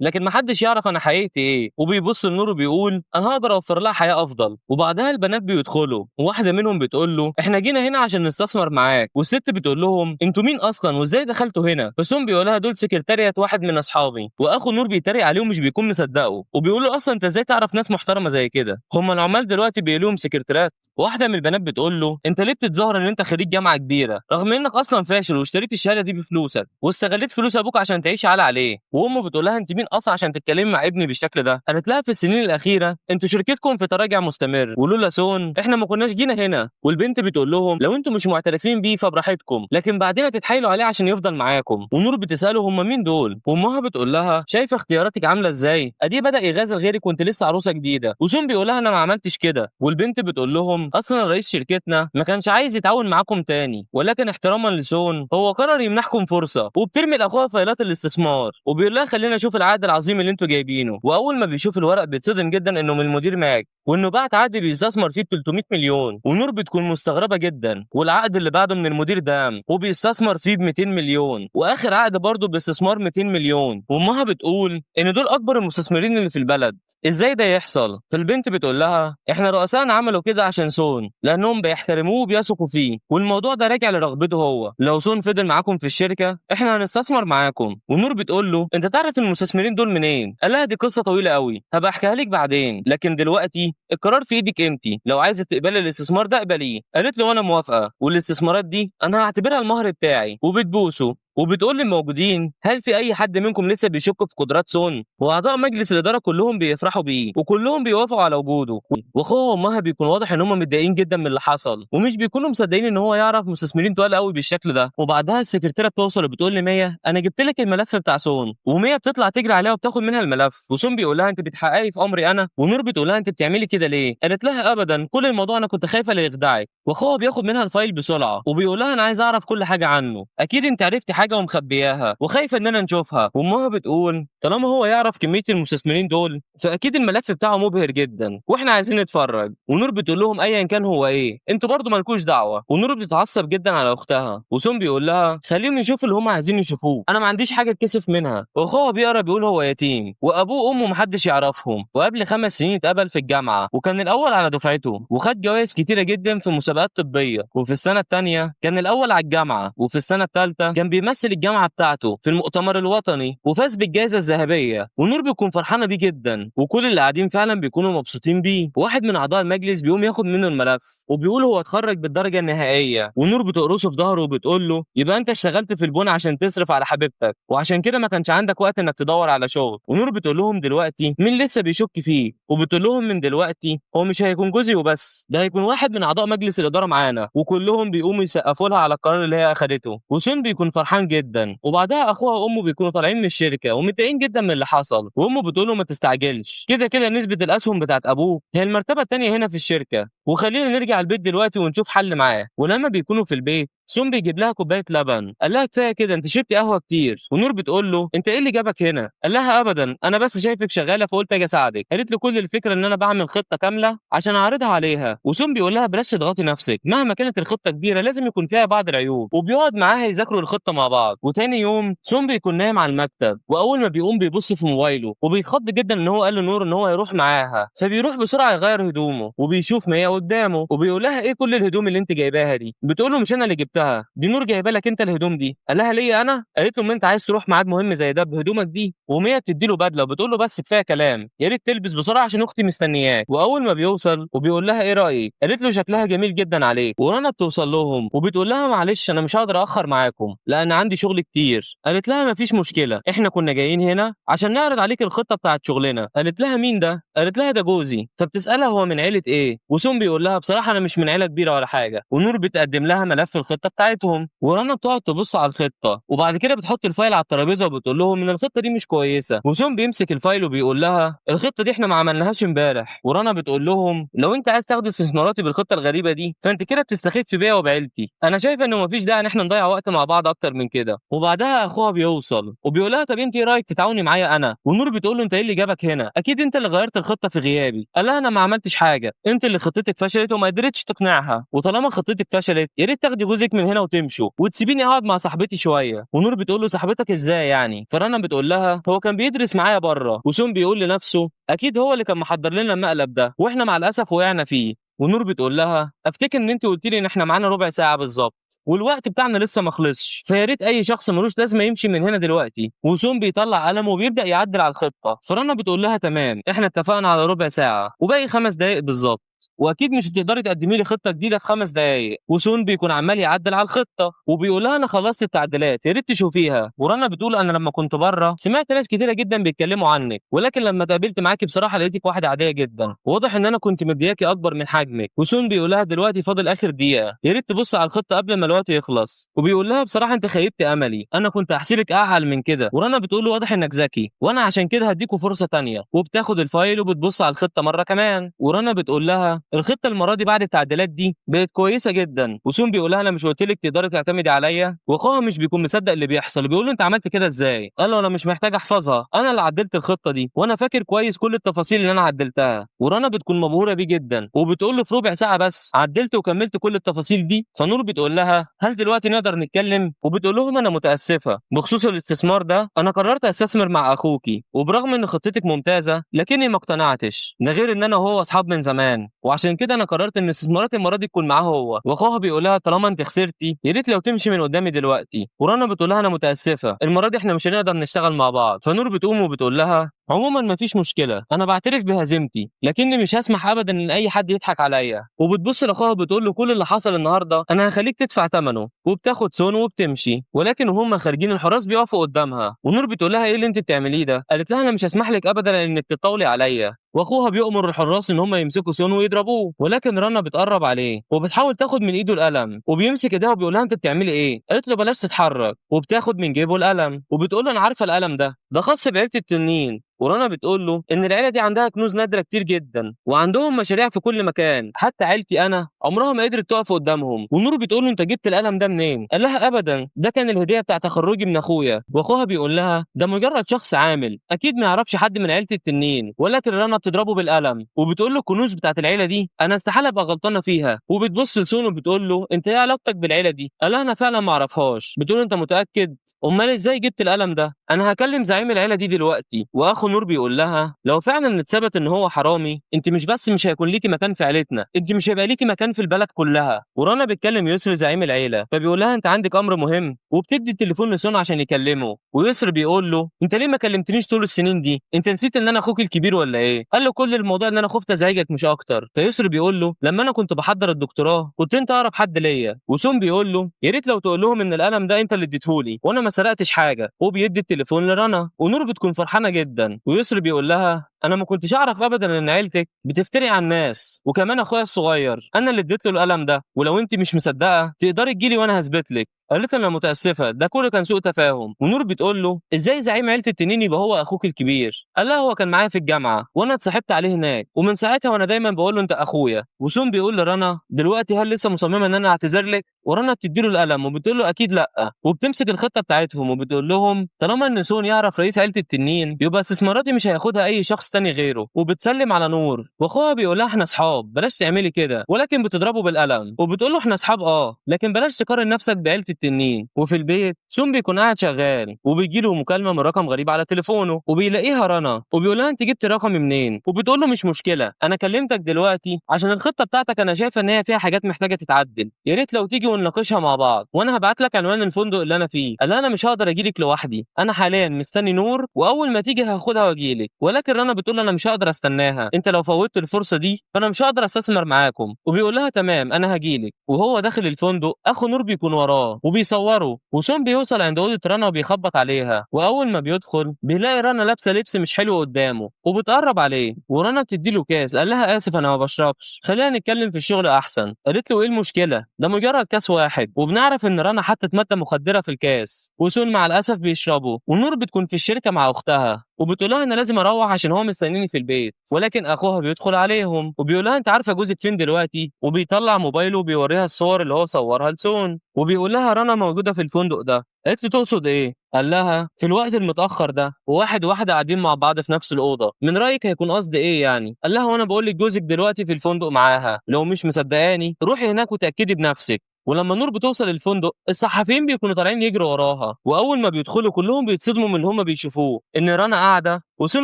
لكن ما حدش يعرف انا حقيقتي ايه. وبيبص لنور وبيقول انا هقدر اوفر لها حياه افضل. وبعدها البنات بيدخلوا وواحده منهم بتقول له احنا جينا هنا عشان نستثمر معاك. والست بتقول لهم انتوا مين اصلا وازاي دخلتوا هنا؟ فسون بيقولها دول سكرتارية واحد من اصحابي. واخو نور بيتريق عليه ومش بيكون مصدقه وبيقول له اصلا انت ازاي تعرف ناس محترمه زي كده؟ هم العمال دلوقتي بيقولوا سكرتيرات. واحده من البنات بتقول له انت ليه بتتظاهر ان انت خريج جامعه كبيره رغم انك اصلا فاشل واشتريت الشهاده دي بفلوسك واستغليت فلوس ابوك عشان تعيش عليه؟ وامه بتقول لها انت مين اصلا عشان تتكلمي مع ابني بالشكل ده؟ قالت لها في السنين الاخيره انتوا شركتكم في تراجع مستمر ولولا سون احنا ما كناش جينا هنا. والبنت بتقول لهم لو انتوا مش معترفين بيه فبراحتكم لكن بعدين هتتحايلوا عليه عشان يفضل معاكم. ونور بتساله هم مين دول؟ وامها بتقول لها شايفه اختياراتك عامله ازاي؟ ادي بدا يغازل غيرك وانت لسه عروسه جديده. وسون بيقول لها انا ما عملتش كده. والبنت بتقول لهم اصلا رئيس شركتنا ما كانش عايز يتعاون معاكم تاني ولكن احتراما لسون هو قرر يمنحكم فرصه. وبترمي لاخوها فايلات الاستثمار وبيقول لها خلينا نشوف العقد العظيم اللي انتوا جايبينه. واول ما بيشوف الورق بيتصدم جدا انه من المدير ماك وانه بعت عقد بيستثمر فيه ب 300 مليون. ونور بتكون مستغربه جدا. والعقد اللي بعده من المدير دام وبيستثمر فيه ب 200 مليون واخر عقد برضه باستثمار 200 مليون. وامها بتقول ان دول اكبر المستثمرين اللي في البلد، ازاي ده يحصل؟ فالبنت بتقول لها احنا رؤسائنا عملوا كده عشان سون لانهم بيحترموه وبيثقوا فيه والموضوع ده راجع لرغبته هو. لو سون فضل معاكم في الشركه احنا هنستثمر معاكم. ونور بتقول له انت تعرف المستثمرين دول منين؟ قال لها دي قصه طويله قوي هبقى احكيها لك بعدين، لكن دلوقتي القرار في ايدك انت، لو عايزه تقبلي الاستثمار ده اقبليه. قالت له وانا موافقه والاستثمارات دي انا هعتبرها المهر بتاعي وبتبوسه. وبتقول للموجودين هل في اي حد منكم لسه بيشك في قدرات سون، واعضاء مجلس الاداره كلهم بيفرحوا بيه وكلهم بيوافقوا على وجوده. واخوها وامها بيكون واضح ان هم متضايقين جدا من اللي حصل ومش بيكونوا مصدقين ان هو يعرف مستثمرين تقال قوي بالشكل ده. وبعدها السكرتيره بتوصل وبتقول لمية انا جبت لك الملف بتاع سون، ومية بتطلع تجري عليها وبتاخد منها الملف، وسون بيقول لها انت بتحققي في امري انا، ونور بتقول لها انت بتعملي كده ليه؟ قالت لها ابدا كل الموضوع انا كنت خايفه لا يخدعك. واخوها بياخد منها الفايل بسرعه وبيقول لها انا عايز اعرف كل حاجه عنه، اكيد انت عرفتي حاجه ومخبياها وخايفه اننا نشوفها. وامها بتقول طالما هو يعرف كميه المستثمرين دول فاكيد الملف بتاعه مبهر جدا واحنا عايزين نتفرج. ونور بتقول لهم ايا كان هو ايه انتوا برضو مالكوش دعوه. ونور بتتعصب جدا على اختها، وسون بيقول لها خليهم يشوفوا اللي هم عايزين يشوفوه، انا ما عنديش حاجه اتكسف منها. واخوها بيقرا بيقول هو يتيم وابوه وامه محدش يعرفهم، وقبل 5 سنين اتقبل في الجامعه وكان الاول على دفعته وخد جوائز كتيره جدا في مسابقات طبيه، وفي السنه الثانيه كان الاول على الجامعه، وفي السنه الثالثه كان بيمثل الجامعه بتاعته في المؤتمر الوطني وفاز بالجائزه الذهبيه. ونور بيكون فرحانه بيه جدا وكل اللي قاعدين فعلا بيكونوا مبسوطين بيه. واحد من اعضاء المجلس بيقوم ياخد منه الملف وبيقول هو اتخرج بالدرجه النهائيه، ونور بتقرصه في ظهره وبتقول له يبقى انت اشتغلت في البنى عشان تصرف على حبيبتك وعشان كده ما كانش عندك وقت انك تدور على شغل. ونور بتقول لهم دلوقتي مين لسه بيشك فيه، وبتقول لهم من دلوقتي هو مش هيكون جوزي وبس، ده هيكون واحد من اعضاء مجلس الاداره معانا. وكلهم بيقوموا يسقفوا لها على القرار اللي هي اخدته، وسون بيكون فرحان جدا. وبعدها اخوها وامه بيكونوا طالعين من الشركه ومتضايقين جدا من اللي حصل، وامه بتقول له ما تستعجلش، كده كده نسبه الاسهم بتاعت ابوه هي المرتبه الثانيه هنا في الشركه، وخلينا نرجع البيت دلوقتي ونشوف حل معاه. ولما بيكونوا في البيت سون بيجيب لها كوبايه لبن، قال لها كفايه كده انت شربتي قهوه كتير. ونور بتقول له انت ايه اللي جابك هنا؟ قال لها ابدا انا بس شايفك شغاله فقلت اجي اساعدك. قالت له كل الفكره ان انا بعمل خطه كامله عشان اعرضها عليها. وسون بيقول لها بلاش تضغطي نفسك، مهما كانت الخطه كبيره لازم يكون فيها بعض العيوب، وبيقعد معاها يذاكروا الخطه مع بعض. وتاني يوم سون بيكون نايم على المكتب، واول ما بيقوم بيبص في موبايله وبيتخض جدا ان هو قال لنور ان هو يروح معاها، فبيروح بسرعه يغير هدومه وبيشوف مية قدامه وبيقول لها ايه كل الهدوم اللي انت جايباها دي؟ بتقول له مش انا اللي جبتها، دي نور جايبه لك انت الهدوم دي. قال لها ليه انا؟ قالت له ما انت عايز تروح ميعاد مهم زي ده بهدومك دي؟ ومية بتدي له بدله وبتقول له بس كفايه كلام، يا ريت تلبس بسرعه عشان اختي مستنياك. واول ما بيوصل وبيقول لها ايه رايك؟ قالت له شكلها جميل جدا عليك. ورنا بتوصل لهم وبتقول لها معلش انا مش هقدر اخر معاكم لان عندي شغل كتير. قالت لها مفيش مشكله، احنا كنا جايين هنا عشان نعرض عليك الخطه بتاعت شغلنا. قالت لها مين ده؟ قالت لها ده جوزي. فبتسالها هو من عيله ايه؟ وسون بيقول لها بصراحه انا مش من عيله كبيره ولا حاجه. ونور بتقدم لها ملف الخطه بتاعتهم، ورنا بتقعد تبص على الخطه وبعد كده بتحط الفايل على الترابيزه وبتقول لهم ان الخطه دي مش كويسه. وسون بيمسك الفايل وبيقول لها الخطه دي احنا ما عملناهاش امبارح. ورنا بتقول لهم لو انت عايز تاخد استثماراتي بالخطه الغريبه دي فانت كده بتستخف بيا وبعيلتي، انا شايفه انه مفيش داعي ان احنا نضيع وقت مع بعض اكتر من كده. وبعدها اخوها بيوصل وبيقول لها طب انت ايه رايك تتعاوني معايا انا؟ ونور بتقول له انت ايه اللي جابك هنا؟ اكيد انت اللي غيرت الخطه في غيابي. قال لها انا ما عملتش حاجه، انت اللي خطتك فشلت وما قدرتش تقنعها، وطالما خطتك فشلت يا ريت تاخدي جوزك من هنا وتمشوا وتسيبيني اقعد مع صاحبتي شويه. ونور بتقول له صاحبتك ازاي يعني؟ فرنا بتقول لها هو كان بيدرس معايا بره. وسون بيقول لنفسه اكيد هو اللي كان محضر لنا المقلب ده واحنا مع الاسف وقعنا فيه. ونور بتقول لها افتكر ان انت قلت لي ان احنا معانا ربع ساعه بالظبط والوقت بتاعنا لسه ما خلصش، فيا ريت اي شخص ملوش لازمه يمشي من هنا دلوقتي. وسون بيطلع قلم وبيبدا يعدل على الخطه، فرنا بتقول لها تمام احنا اتفقنا على ربع ساعه وباقي 5 دقائق بالظبط، واكيد مش هتقدري تقدمي لي خطه جديده في 5 دقائق. وسون بيكون عمال يعدل على الخطه وبيقول لها انا خلصت التعديلات يا ريت تشوفيها. ورنا بتقول انا لما كنت بره سمعت ناس كتيره جدا بيتكلموا عنك، ولكن لما اتقابلت معاكي بصراحه لقيتك واحده عاديه جدا، واضح ان انا كنت مدياكي اكبر من حجمك. وسون بيقول لها دلوقتي فاضل اخر دقيقه يا ريت تبص على الخطه قبل ما الوقت يخلص. وبيقول لها بصراحه انت خيبت املي، انا كنت هحسبك اعقل من كده. ورنا بتقول له واضح انك ذكي وانا عشان كده هديكوا فرصه تانية. وبتاخد الفايل وبتبص على الخطه مره كمان. ورنا بتقول لها الخطه المره دي بعد التعديلات دي بقت كويسه جدا. وسون بيقول لها انا مش قلت لك تقدري تعتمدي عليا؟ واخوها مش بيكون مصدق اللي بيحصل، بيقول له انت عملت كده ازاي؟ قال له انا مش محتاج احفظها، انا اللي عدلت الخطه دي وانا فاكر كويس كل التفاصيل اللي انا عدلتها. ورنا بتكون مبهوره بيه جدا وبتقول له في ربع ساعه بس عدلت وكملت كل التفاصيل دي؟ فنور بتقول لها هل دلوقتي نقدر نتكلم؟ وبتقول لهم انا متاسفه بخصوص الاستثمار ده، انا قررت استثمر مع اخوكي وبرغم ان خطتك ممتازه لكني ما اقتنعتش، ده غير ان انا وهو اصحاب من زمان وعشان كده انا قررت ان استثمارات المره دي تكون معاه هو. واخوها بيقول لها طالما انت خسرتي يا ريت لو تمشي من قدامي دلوقتي. ورنا بتقول لها انا متاسفه المره دي احنا مش هنقدر نشتغل مع بعض. فنور بتقوم وبتقول لها عموما مفيش مشكله، انا بعترف بهزيمتي لكني مش هسمح ابدا ان اي حد يضحك عليا. وبتبص لاخوها بتقول له كل اللي حصل النهارده انا هخليك تدفع ثمنه. وبتاخد سون وبتمشي، ولكن وهم خارجين الحراس بيقفوا قدامها ونور بتقول لها ايه اللي انت بتعمليه ده؟ قالت لها انا مش هسمح لك ابدا انك تطاولي عليا. واخوها بيؤمر الحراس ان هم يمسكوا سون ويضربوه، ولكن رنا بتقرب عليه وبتحاول تاخد من ايده القلم وبيمسك ايديها وبيقول لها انت بتعملي ايه؟ قالت له بلاش تتحرك، وبتاخد من جيبه القلم وبتقول له انا عارفه القلم ده خاص بعيله التنين. ورنا بتقول له ان العيله دي عندها كنوز نادره كتير جدا وعندهم مشاريع في كل مكان، حتى عيلتي انا عمرها ما قدرت تقف قدامهم. ونور بتقول له انت جبت القلم ده منين؟ قال لها ابدا، ده كان الهديه بتاع تخرجي من اخويا. واخوها بيقول لها ده مجرد شخص عامل اكيد ما يعرفش حد من عيله التنين، ولكن رنا بتضربه بالقلم وبتقول له الكنوز بتاعت العيله دي انا استحاله ابقى غلطانه فيها. وبتبص لسون وبتقول له انت ايه علاقتك بالعيله دي؟ قال لها انا فعلا ما اعرفهاش. بتقول انت متاكد؟ امال ازاي جبت القلم ده؟ انا هكلم زعيم العيله دي دلوقتي. واخو نور بيقول لها لو فعلا اتثبت ان هو حرامي انت مش بس مش هيكون ليكي مكان في عيلتنا، انت مش هيبقى ليكي مكان في البلد كلها. ورنا بتكلم يسر زعيم العيله فبيقول لها انت عندك امر مهم، وبتدي التليفون لسون عشان يكلمه. ويسر بيقول له انت ليه ما كلمتنيش طول السنين دي؟ انت نسيت ان انا اخوك الكبير ولا ايه؟ قال له كل الموضوع ان انا خفت ازعجك مش اكتر. فيسر بيقول له لما انا كنت بحضر الدكتوراه كنت انت اقرب حد ليا. وسون بيقول له يا ريت لو تقول لهم ان القلم ده انت اللي اديتهولي وانا ما سرقتش حاجه. وبيدي التليفون لرنا ونور بتكون فرحانه جدا. ويسر بيقول لها انا ما كنتش اعرف ابدا ان عيلتك بتفتري على الناس، وكمان اخويا الصغير انا اللي اديت له القلم ده، ولو انت مش مصدقه تقدري تجيلي وانا هثبت لك. قالت له انا متاسفه ده كله كان سوء تفاهم. ونور بتقول له ازاي زعيم عيله التنين يبقى هو اخوك الكبير؟ قال لها هو كان معايا في الجامعه وانا اتصاحبت عليه هناك، ومن ساعتها وانا دايما بقول له انت اخويا. وسون بيقول لرنا دلوقتي هل لسه مصممه ان انا اعتذر لك؟ ورنا بتديله القلم وبتقول له اكيد لا، وبتمسك الخطه بتاعتهم وبتقول لهم طالما ان سون يعرف رئيس عيله التنين يبقى استثماراتي مش هياخدها اي شخص تاني غيره. وبتسلم على نور واخوها بيقول لها احنا اصحاب بلاش تعملي كده، ولكن بتضربه بالقلم وبتقول له احنا اصحاب لكن بلاش تقارن نفسك بعيله التنين. وفي البيت سون بيكون قاعد شغال وبيجي له مكالمه من رقم غريب على تليفونه وبيلاقيها رنا وبيقول لها انت جبت رقمي منين؟ وبتقول له مش مشكله انا كلمتك دلوقتي عشان الخطه بتاعتك انا شايفه ان هي فيها حاجات محتاجه تتعدل، يا ريت لو تيجي ونناقشها مع بعض وانا هبعت لك عنوان الفندق اللي انا فيه. قال انا مش هقدر اجي لك لوحدي، انا حاليا مستني نور واول ما تيجي هاخدها واجي لك. ولكن رنا بتقول انا مش هقدر استناها، انت لو فوتت الفرصه دي فانا مش هقدر استثمر معاكم. وبيقول لها تمام انا هاجي لك. وهو داخل الفندق اخو نور بيكون وراه وبيصوره. وسون بيوصل عند اوضه رنا وبيخبط عليها، واول ما بيدخل بيلاقي رنا لابسه لبس مش حلو قدامه وبتقرب عليه. ورنا بتديله كاس. قال لها اسف انا ما بشربش، خلينا نتكلم في الشغل احسن. قالت له ايه المشكله؟ ده مجرد كاس واحد. وبنعرف ان رنا حطت ماده مخدره في الكاس وسون مع الاسف بيشربه. ونور بتكون في الشركه مع اختها وبتقول لها انا لازم اروح عشان هو مستنيني في البيت. ولكن اخوها بيدخل عليهم وبيقول لها انت عارفه جوزك فين دلوقتي؟ وبيطلع موبايله وبيوريها الصور اللي هو صورها لسون وبيقول لها رنا موجوده في الفندق ده. قالت له تقصد ايه؟ قال لها في الوقت المتاخر ده وواحد وواحده قاعدين مع بعض في نفس الاوضه، من رايك هيكون قصد ايه يعني؟ قال لها وانا بقول لك جوزك دلوقتي في الفندق معاها، لو مش مصدقاني روحي هناك وتاكدي بنفسك. ولما نور بتوصل الفندق الصحفيين بيكونوا طالعين يجروا وراها، واول ما بيدخلوا كلهم بيتصدموا من اللي هم بيشوفوه ان رنا قاعده وسون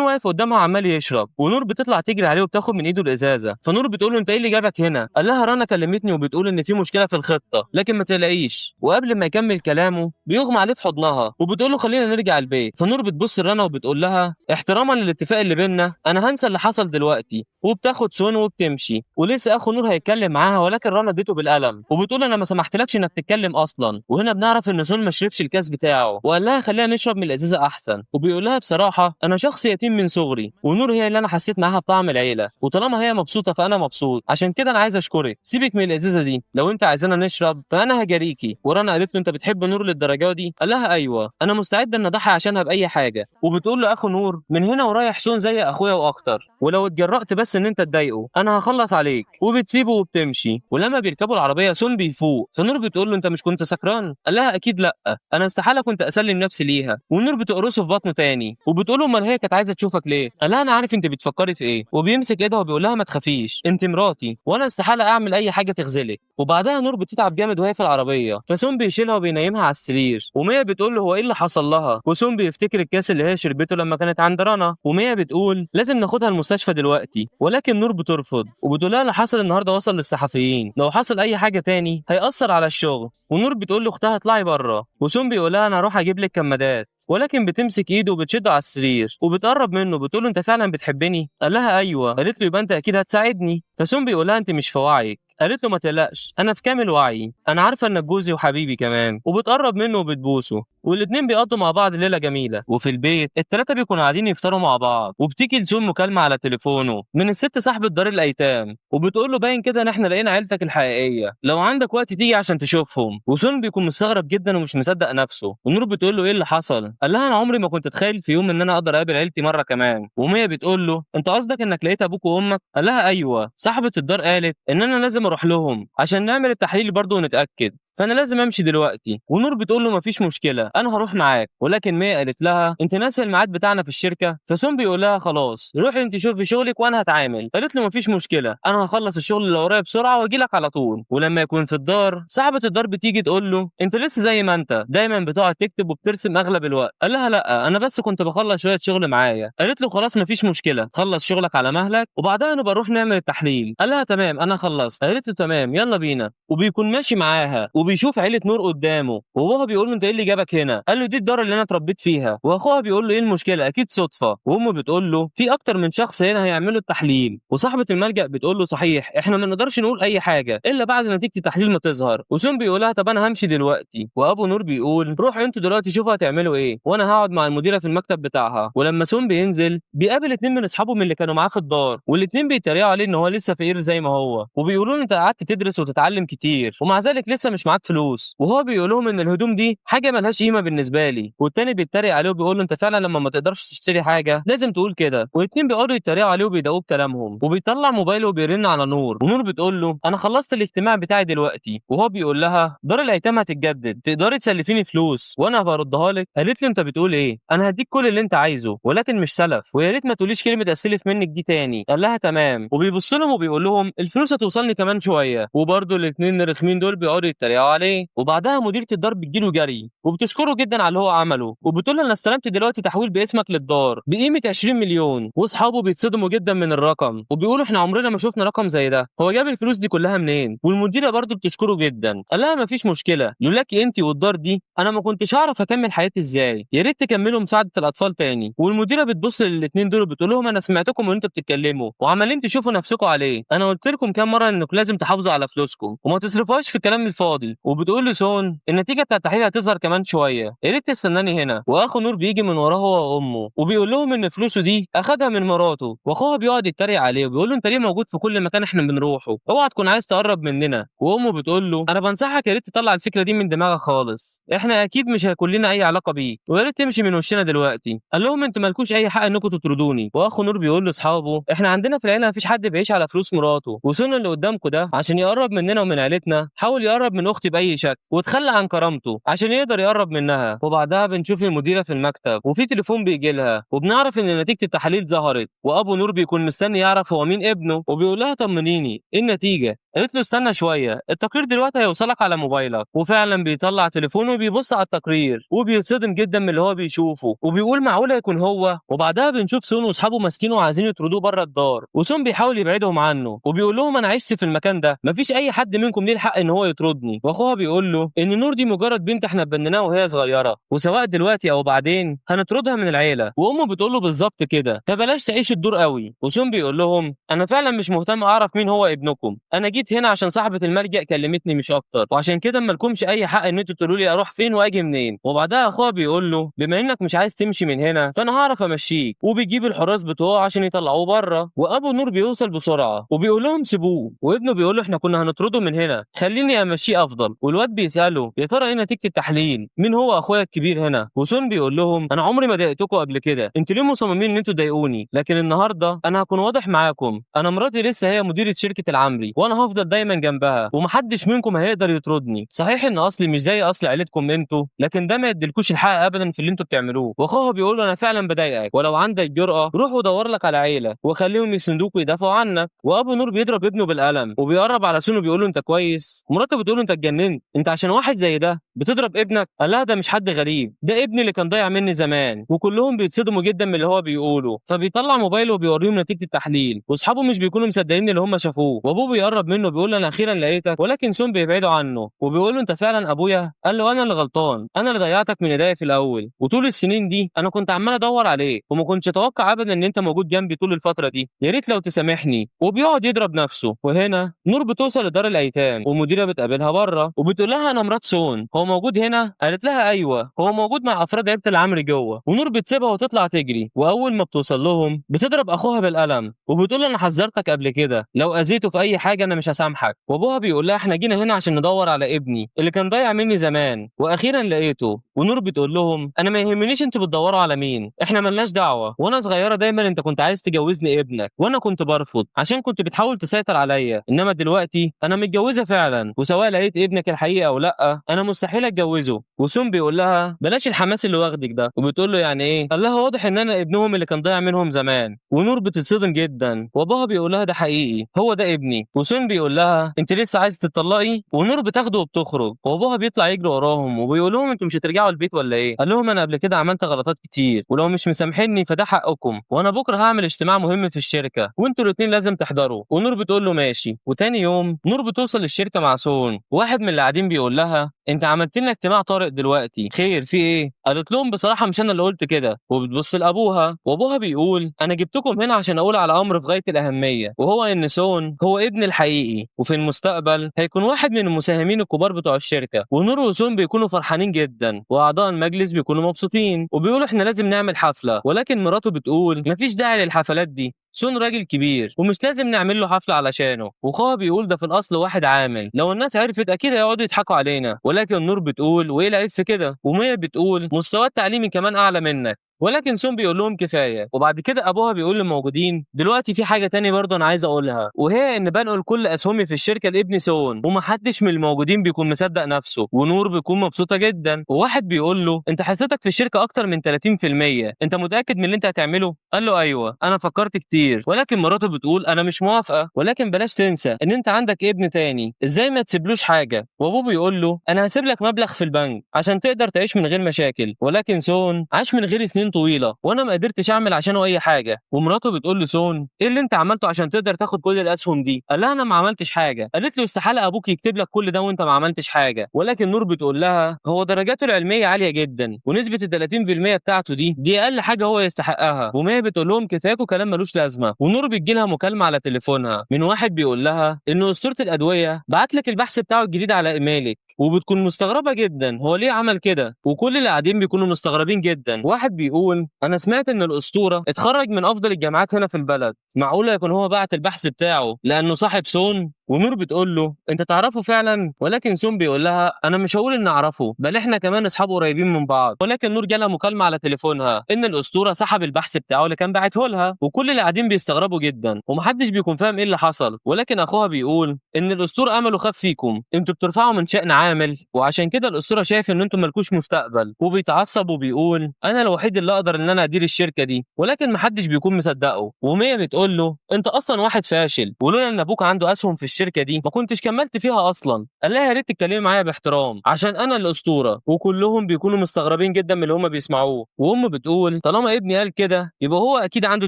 واقف قدامها عمال يشرب. ونور بتطلع تجري عليه وبتاخد من ايده الازازه. فنور بتقول له انت ايه اللي جابك هنا؟ قال لها رنا كلمتني وبتقول ان في مشكله في الخطه لكن ما تلاقيش. وقبل ما يكمل كلامه بيغمى عليه في حضنها وبتقول له خلينا نرجع البيت. فنور بتبص لرنا وبتقول لها احتراما للاتفاق اللي بيننا انا هنسى اللي حصل دلوقتي. وبتاخد سون وبتمشي. ولسه اخو نور هيتكلم معاها ولكن رنا اديته بالقلم وبتقول انا ما سمحتلكش انك تتكلم اصلا. وهنا بنعرف ان سون ما شربش الكاس بتاعه وقال لها خلينا نشرب من الازازه احسن. وبيقول لها بصراحه انا شخص يتيم من صغري ونور هي اللي انا حسيت معاها بطعم العيله، وطالما هي مبسوطه فانا مبسوط، عشان كده انا عايز اشكرك. سيبك من الازازه دي، لو انت عايزانا نشرب فانا هجاريكي. ورنا قالت له انت بتحب نور للدرجه دي؟ قال لها ايوه انا مستعد ان اضحي عشانها باي حاجه. وبتقول له اخو نور من هنا ورايح سون زي اخويا واكتر، ولو اتجرأت بس ان انت تضايقه انا هخلص عليك. وبتسيبه وبتمشي. ولما بيركبوا العربيه سون بيفوق. فنور بتقول له انت مش كنت سكران؟ قال لها اكيد لا، انا استحاله كنت اسلم نفسي ليها. ونور بتقرصه في بطنه تاني وبتقول له امال هي كانت عايزه تشوفك ليه؟ قال لها انا عارف انت بتفكري في ايه. وبيمسك ايدها وبيقول لها ما تخافيش انت مراتي وانا استحاله اعمل اي حاجه تخذلك. وبعدها نور بتتعب جامد وهي في العربيه فسون بيشيلها وبينيمها على السرير. ومية بتقول له هو ايه اللي حصل لها؟ وسون بيفتكر الكاس اللي هي شربته لما كانت عند رنا. ومية بتقول لازم ناخدها المستشفى دلوقتي، ولكن نور بترفض وبتقول لها اللي حصل النهارده وصل للصحفيين، لو حصل اي حاجه تاني هيأثر على الشغل. ونور بتقول لاختها اطلعي بره. وسون بيقول لها انا هروح اجيب لك كمادات. ولكن بتمسك ايده وبتشده على السرير وبتقرب منه بتقول له انت فعلا بتحبني؟ قال لها ايوه. قالت له يبقى انت اكيد هتساعدني. فسون بيقول لها انت مش في وعيك. قالت له ما تقلقش انا في كامل وعي، انا عارفه انك جوزي وحبيبي كمان. وبتقرب منه وبتبوسه والاتنين بيقضوا مع بعض ليله جميله. وفي البيت التلاته بيكونوا قاعدين يفطروا مع بعض وبتيجي لسون مكالمه على تليفونه من الست صاحبه دار الايتام وبتقول له باين كده ان احنا لقينا عيلتك الحقيقيه، لو عندك وقت تيجي عشان تشوفهم. وسون بيكون مستغرب جدا ومش مصدق نفسه. ونور بتقول له ايه اللي حصل؟ قال لها انا عمري ما كنت اتخيل في يوم ان انا اقدر اقابل عيلتي مره كمان. ومية بتقول له انت قصدك انك لقيت ابوك وامك؟ قال لها ايوه. صاحبه الدار قالت ان انا لازم اروح لهم عشان نعمل التحليل برضه ونتاكد، فانا لازم امشي دلوقتي. ونور بتقول له مفيش مشكله انا هروح معاك. ولكن مية قالت لها انت ناسي الميعاد بتاعنا في الشركه. فسون بيقول لها خلاص روحي انت شوفي شغلك وانا هتعامل. قالت له مفيش مشكله انا هخلص الشغل اللي ورايا بسرعه واجي لك على طول. ولما يكون في الدار صاحبه الدار بتيجي تقول له انت لسه زي ما انت دايما بتقعد تكتب وبترسم اغلب الوقت. قال لها لا انا بس كنت بخلص شويه شغل معايا. قالت له خلاص مفيش مشكله خلص شغلك على مهلك وبعدها نبقى نروح نعمل التحليل. قال لها تمام انا خلصت. قالت له تمام يلا بينا. وبيكون ماشي معاها وبيشوف عيله نور قدامه وابوها بيقول له انت ايه اللي جابك هنا؟ قال له دي الدار اللي انا اتربيت فيها. واخوها بيقول له ايه المشكله اكيد صدفه. وامه بتقول له في اكتر من شخص هنا هيعملوا التحليل. وصاحبه الملجأ بتقول له صحيح احنا ما نقدرش نقول اي حاجه الا بعد نتيجه التحليل ما تظهر. وسون بيقول لها طب انا همشي دلوقتي. وابو نور بيقول روحوا انتوا دلوقتي شوفوا هتعملوا ايه وانا هقعد مع المديره في المكتب بتاعها. ولما سون بينزل بيقابل اتنين من اصحابه من اللي كانوا معاه في الدار والاتنين بيتريقوا عليه ان هو لسه فقير زي ما هو وبيقولوا له انت قعدت تدرس وتتعلم كتير ومع ذلك لسه مش معاك فلوس. وهو بيقول لهم ان الهدوم دي حاجه ملهاش قيمه بالنسبه لي. والتاني بيتريق عليه وبيقول له انت فعلا لما ما تقدرش تشتري حاجه لازم تقول كده. والاتنين بيقعدوا يتريقوا عليه وبيداووا بكلامهم. وبيطلع موبايله وبيرن على نور. ونور بتقول له انا خلصت الاجتماع بتاعي دلوقتي. وهو بيقول لها دار الايتام هتتجدد تقدري تسلفيني فلوس وانا هبردها لك. قالت له انت بتقول ايه؟ انا هديك كل اللي انت عايزه ولكن مش سلف ويا ريت ما تقوليش كلمه استلف منك دي تاني. قال لها تمام. وبيبص لهم وبيقول لهم الفلوس هتوصلني كمان شويه. وبرده الاثنين الرخمين دول بيقعدوا يتريقوا عليه. وبعدها مديره الدار بتجيله جري وبتشكره جدا على اللي هو عمله وبتقول له انا استلمت دلوقتي تحويل باسمك للدار بقيمه 20 مليون. واصحابه بيتصدموا جدا من الرقم وبيقولوا احنا عمرنا ما شفنا رقم زي ده، هو جاب الفلوس دي كلها منين؟ والمديره برضه بتشكره جدا. قال لها مفيش مشكله لولاكي انت والدار دي انا ما كنتش هعرف اكمل حياتي ازاي، يا ريت تكملوا مساعده الاطفال تاني. والمديره بتبص للاثنين دول وبتقول لهم انا سمعتكم وانتوا بتتكلموا وعمالين تشوفوا نفسكم عليه، انا قلت لكم كام مره انكم لازم تحافظوا على فلوسكم وما تصرفوهاش في الكلام الفاضي. وبتقول لسون النتيجه بتاعت التحليل هتظهر كمان شويه يا ريت تستناني هنا. واخو نور بيجي من وراه هو وامه وبيقول لهم ان فلوسه دي اخدها من مراته. واخوها بيقعد يتريق عليه وبيقول له انت ليه موجود في كل مكان احنا بنروحه؟ اوعى تكون عايز تقرب مننا. وامه بتقول له انا بنصحك يا ريت تطلع الفكره دي من دماغك خالص، احنا اكيد مش هيكون لنا اي علاقه بيك ويا ريت تمشي من وشنا دلوقتي. قال لهم انتوا مالكوش اي حق انكم تطردوني. واخو نور بيقول لاصحابه احنا عندنا في العيله مفيش حد بيعيش على فلوس مراته، وسون اللي قدامكم ده عشان يقرب مننا ومن عيلتنا حاول يقرب من اختي باي شكل وتخلى عن كرامته عشان يقدر يقرب منها. وبعدها بنشوف المديره في المكتب وفي تليفون بيجي لها وبنعرف ان نتيجه التحاليل ظهرت. وابو نور بيكون مستني يعرف هو مين ابنه وبيقول لها طمنيني ايه النتيجه؟ قالت له استنى شويه التقرير دلوقتي هيوصلك على موبايلك. وفعلا بيطلع تليفونه وبيبص على التقرير وبيتصدم جدا من اللي هو بيشوفه وبيقول معقوله يكون هو. وبعدها بنشوف سون واصحابه ماسكينه وعايزين يطردوه بره الدار وسون بيحاول يبعدهم عنه وبيقول لهم انا عشت في المكان ده مفيش اي حد منكم ليه الحق ان هو يطردني. واخوها بيقول له ان نور دي مجرد بنت احنا بنيناها وهي صغيره وسواء دلوقتي او بعدين هنطردها من العيله. وامه بتقول له بالظبط كده فبلاش تعيش الدور قوي. وسون بيقول لهم انا فعلا مش مهتم اعرف مين هو ابنكم، انا جيت هنا عشان صاحبه الملجأ كلمتني مش اكتر وعشان كده مالكمش اي حق ان انتوا تقولوا لي اروح فين واجي منين. وبعدها اخوها بيقول له بما انك مش عايز تمشي من هنا فانا هعرف امشيك وبيجيب الحراس بتوعه عشان يطلعوه بره. وابو نور بيوصل بسرعه وبيقول لهم سيبوه. وابنه بيقول له احنا كنا هنطرده من هنا خليني امشيه افضل. والواد بيساله يا ترى ايه نتيجه التحليل مين هو اخويا الكبير هنا؟ وسون بيقول لهم انا عمري ما ضايقتكم قبل كده انتوا ليه مصممين ان انتوا تضايقوني؟ لكن النهارده انا هكون واضح معاكم انا مراتي لسه هي مديره شركه العمري وانا هفضل دايما جنبها ومحدش منكم هيقدر يطردني. صحيح ان اصلي مش زي اصل عيلتكم انتوا لكن ده ما يديلكوش الحق ابدا في اللي انتوا بتعملوه. واخوها بيقول له انا فعلا بضايقك ولو عندك جرأه روح ودور لك على عيله وخليهم يسندوك ويدافعوا عنك. وابو نور بيضرب ابنه بالقلم وبيقرب على سون وبيقول له انت كويس؟ ومراته بتقول له انت اتجننت انت عشان واحد زي ده بتضرب ابنك؟ قال لها ده مش حد غريب ده ابني اللي كان ضايع مني زمان. وكلهم بيتصدموا جدا من اللي هو بيقوله فبيطلع موبايله وبيوريهم نتيجه التحليل واصحابه مش بيكونوا مصدقين اللي هم شافوه وابوه بيقرب منه منه بيقول له انا اخيرا لقيتك، ولكن سون بيبعده عنه وبيقول له انت فعلا ابويا؟ قال له انا اللي غلطان، انا اللي ضيعتك من ايديا في الاول، وطول السنين دي انا كنت عمال ادور عليك وما كنتش اتوقع ابدا ان انت موجود جنبي طول الفتره دي، يا ريت لو تسامحني. وبيقعد يضرب نفسه. وهنا نور بتوصل لدار الايتام والمديره بتقابلها بره وبتقول لها انا مرات سون، هو موجود هنا؟ قالت لها ايوه هو موجود مع افراد عيله العمري جوه. ونور بتسيبها وتطلع تجري، واول ما بتوصل لهم بتضرب اخوها بالقلم وبتقول له انا حذرتك قبل كده، لو اذيته في اي حاجه انا مش هسامحك. وابوها بيقول لها احنا جينا هنا عشان ندور على ابني اللي كان ضايع مني زمان واخيرا لقيته. ونور بتقول لهم انا ما يهمنيش انتوا بتدوروا على مين، احنا ملناش دعوه، وانا صغيره دايما انت كنت عايز تجوزني ابنك وانا كنت برفض عشان كنت بتحاول تسيطر عليا، انما دلوقتي انا متجوزه فعلا، وسواء لقيت ابنك الحقيقه او لا انا مستحيل اتجوزه. وسون بيقول لها بلاش الحماس اللي واخدك ده، وبتقول له يعني ايه؟ قال لها واضح ان انا ابنهم اللي كان ضايع منهم زمان. ونور بتتصدم جدا وابوها بيقول لها ده حقيقي هو ده ابني. وسون بيقول لها انت لسه عايزه تطلقي؟ ونور بتاخده وبتخرج، وابوها بيطلع يجري وراهم وبيقول لهم انتوا مش هترجعوا البيت ولا ايه؟ قال لهم انا قبل كده عملت غلطات كتير ولو مش مسامحيني فده حقكم، وانا بكره هعمل اجتماع مهم في الشركه وانتوا الاثنين لازم تحضروا. ونور بتقول له ماشي. وتاني يوم نور بتوصل للشركه مع سون، واحد من اللي قاعدين بيقول لها انت عملت لنا اجتماع طارئ دلوقتي، خير في ايه؟ قالت لهم بصراحه مش انا اللي قلت كده. وبتبص لابوها وابوها بيقول انا جبتكم هنا عشان اقول على امر في غايه الاهميه، وهو ان سون هو ابن الحقيقي وفي المستقبل هيكون واحد من المساهمين الكبار بتوع الشركه. ونور وسون بيكونوا فرحانين جدا واعضاء المجلس بيكونوا مبسوطين وبيقولوا احنا لازم نعمل حفله، ولكن مراته بتقول مفيش داعي للحفلات دي، سون راجل كبير ومش لازم نعمل له حفله علشانه. وخوها بيقول ده في الاصل واحد عامل، لو الناس عرفت اكيد هيقعدوا يضحكوا علينا. ولكن نور بتقول وايه العيب في كده؟ ومية بتقول مستواه التعليمي كمان اعلى منك. ولكن سون بيقول لهم كفايه. وبعد كده ابوها بيقول للموجودين دلوقتي في حاجه تاني برضه انا عايز اقولها، وهي ان بنقل كل اسهمي في الشركه لابن سون، ومحدش من الموجودين بيكون مصدق نفسه. ونور بيكون مبسوطه جدا. وواحد بيقول له انت حصتك في الشركه اكتر من 30%، انت متاكد من اللي انت هتعمله؟ قال له ايوه انا فكرت كتير. ولكن مراته بتقول انا مش موافقه، ولكن بلاش تنسى ان انت عندك ابن تاني، ازاي ما تسيبلوش حاجه؟ وابوه بيقول له انا هسيب لك مبلغ في البنك عشان تقدر تعيش من غير مشاكل. ولكن سون عاش من غير سنين طويله وانا ما قدرتش اعمل عشانه اي حاجه. ومراته بتقول له سون ايه اللي انت عملته عشان تقدر تاخد كل الاسهم دي؟ قال لها انا ما عملتش حاجه. قالت له استحاله ابوك يكتب لك كل ده وانت ما عملتش حاجه. ولكن نور بتقول لها هو درجاته العلميه عاليه جدا ونسبه ال 30% بتاعته دي اقل حاجه هو يستحقها. ومية بتقول لهم كفاياكوا كلام ملوش لازمه. ونور بتجي لها مكالمه على تليفونها من واحد بيقول لها ان اسطوره الادويه بعت لك البحث بتاعه الجديد على ايميلك، وبتكون مستغربه جدا هو ليه عمل كده، وكل اللي قاعدين بيكونوا مستغربين جدا. واحد بيقول انا سمعت ان الاسطوره اتخرج من افضل الجامعات هنا في البلد، معقوله يكون هو بعت البحث بتاعه لانه صاحب سون؟ ونور بتقول له انت تعرفه فعلا؟ ولكن سون بيقول لها انا مش هقول ان اعرفه، بل احنا كمان اصحاب قريبين من بعض. ولكن نور جالها مكالمه على تليفونها ان الاسطوره سحب البحث بتاعه اللي كان باعته لها، وكل اللي قاعدين بيستغربوا جدا ومحدش بيكون فاهم ايه اللي حصل. ولكن اخوها بيقول ان الاسطوره امله خاف فيكم، انتوا بترفعوا من شأن عامل وعشان كده الاسطوره شايف ان انتوا مالكوش مستقبل. وبيتعصب وبيقول انا الوحيد اللي اقدر ان انا ادير الشركه دي، ولكن محدش بيكون مصدقه. ومية بتقول له انت اصلا واحد فاشل، ولولا ان ابوك عنده اسهم في الشركه دي ما كنتش كملت فيها اصلا. قال لها يا ريت تتكلمي معايا باحترام عشان انا الاسطوره. وكلهم بيكونوا مستغربين جدا من اللي هم بيسمعوه. وام بتقول طالما ابني قال كده يبقى هو اكيد عنده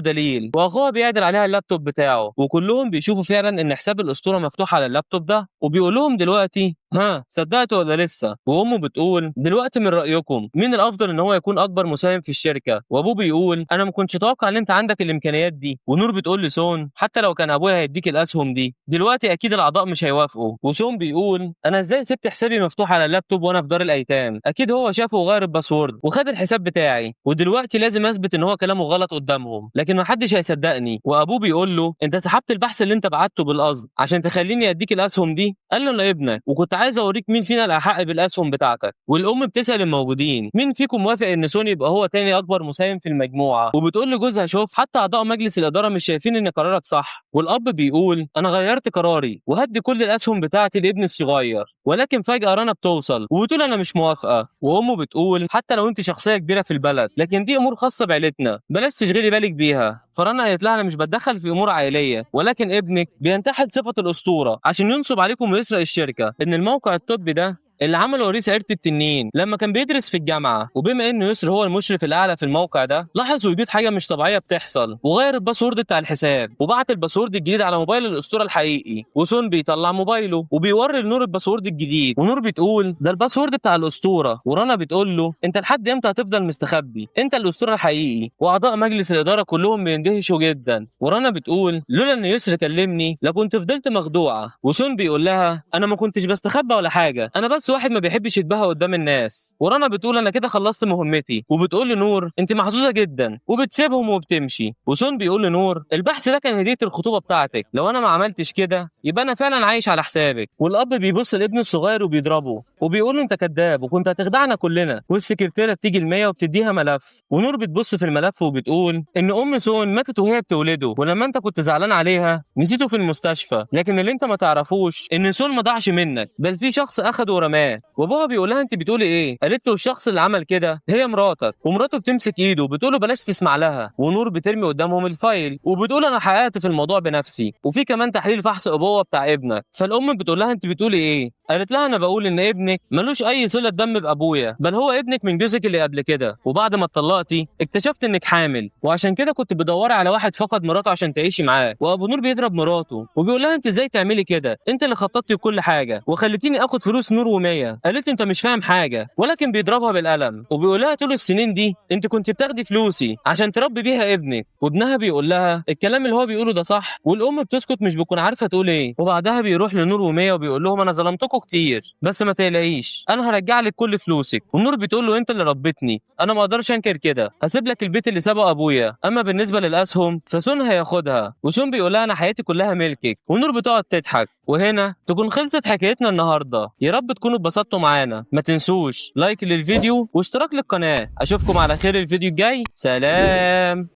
دليل. واخوها بيعدل عليها اللابتوب بتاعه، وكلهم بيشوفوا فعلا ان حساب الاسطوره مفتوح على اللابتوب ده. وبيقول لهم دلوقتي ها صدقتوا ولا لسه؟ وامه بتقول دلوقتي من رايكم مين الافضل ان هو يكون اكبر مساهم في الشركه؟ وابوه بيقول انا ما كنتش اتوقع ان انت عندك الامكانيات دي. ونور بتقول لسون حتى لو كان ابويا هيديك الاسهم دي دلوقتي اكيد الاعضاء مش هيوافقوا. وسون بيقول انا ازاي سبت حسابي مفتوح على اللابتوب وانا في دار الايتام؟ اكيد هو شافه وغير الباسورد وخد الحساب بتاعي، ودلوقتي لازم اثبت ان هو كلامه غلط قدامهم، لكن ما حدش هيصدقني. وابوه بيقول له انت سحبت البحث اللي انت بعته بالقصد عشان تخليني اديك الاسهم دي؟ قال له انا ابنك وكنت عايز اوريك مين فينا الاحق بالاسهم بتاعتك. والام بتسال الموجودين مين فيكم موافق ان سون يبقى هو تاني اكبر مساهم في المجموعه؟ وبتقول لجوزها شوف حتى اعضاء مجلس الاداره مش شايفين ان قرارك صح. والاب بيقول انا غيرت قراري وهدي كل الاسهم بتاعتي لابني الصغير. ولكن فجاه رنا بتوصل وبتقول انا مش موافقه. وامه بتقول حتى لو انت شخصيه كبيره في البلد لكن دي امور خاصه بعيلتنا بلاش تشغلي بالك بيها. فرنا قالت لها انا مش بتدخل في امور عائليه، ولكن ابنك بينتحل صفه الاسطوره عشان ينصب عليكم ويسرق الشركه. ان الموقع الطبي ده اللي عمله رئيس عيلة التنين لما كان بيدرس في الجامعة. وبما ان يسر هو المشرف الاعلى في الموقع ده، لاحظ وجود حاجة مش طبيعية بتحصل وغير الباسورد بتاع الحساب وبعت الباسورد الجديد على موبايل الاسطورة الحقيقي. وسون بيطلع موبايله وبيوري لنور الباسورد الجديد، ونور بتقول ده الباسورد بتاع الاسطورة. ورنا بتقول له انت لحد امتى هتفضل مستخبي؟ انت الاسطورة الحقيقي. واعضاء مجلس الادارة كلهم بيندهشوا جدا. ورنا بتقول لولا ان يسر كلمني لكنت فضلت مخدوعة. وسون بيقول لها انا ما كنتش بستخبى ولا حاجة، انا بس واحد ما بيحبش يتباهى قدام الناس. ورنا بتقول انا كده خلصت مهمتي. وبتقول لنور انت محظوظة جدا، وبتسيبهم وبتمشي. وسون بيقول لنور البحث ده كان هدية الخطوبة بتاعتك، لو انا ما عملتش كده يبقى انا فعلا عايش على حسابك. والاب بيبص لابنه الصغير وبيضربه وبيقول له انت كذاب وكنت هتخدعنا كلنا. والسكرتيرة بتيجي المية وبتديها ملف، ونور بتبص في الملف وبتقول ان ام سون ماتت وهي بتولده، ولما انت كنت زعلان عليها نسيته في المستشفى. لكن اللي انت ما تعرفوش ان سون ما ضاعش منك، بل في شخص اخده ورماه. وابوها بيقول لها انت بتقولي ايه؟ قالت له الشخص اللي عمل كده هي مراتك. ومراته بتمسك ايده وبتقول له بلاش تسمع لها. ونور بترمي قدامهم الفايل وبتقول انا حققت في الموضوع بنفسي، وفي كمان تحليل فحص ابوه بتاع ابنك. فالام بتقول لها انت بتقولي ايه؟ قالت لها انا بقول ان ابنك ملوش اي صله دم بابويا، بل هو ابنك من جوزك اللي قبل كده، وبعد ما اتطلقتي اكتشفت انك حامل، وعشان كده كنت بدوري على واحد فقد مراته عشان تعيشي معاه. وابو نور بيضرب مراته وبيقول لها انت ازاي تعملي كده؟ انت اللي خططتي كل حاجه وخليتيني اخد فلوس نور ومية. قالت له انت مش فاهم حاجه، ولكن بيضربها بالقلم وبيقول لها طول السنين دي انت كنت بتاخدي فلوسي عشان تربي بيها ابنك. وابنها بيقول لها الكلام اللي هو بيقوله ده صح، والام بتسكت مش بتكون عارفه تقول ايه. وبعدها بيروح لنور ومية وبيقول لهم انا ظلمتكم كتير، بس ما تقلقيش انا هرجع لك كل فلوسك. ونور بتقول له انت اللي ربتني، انا ما اقدرش انكر كده، هسيب لك البيت اللي سابه ابويا، اما بالنسبه للاسهم فسون هياخدها. وسون بيقول لها انا حياتي كلها ملكك. ونور بتقعد تضحك. وهنا تكون خلصت حكايتنا النهارده. يا رب تكونوا اتبسطتوا معانا. ما تنسوش لايك للفيديو واشتراك للقناه. اشوفكم على خير الفيديو الجاي. سلام.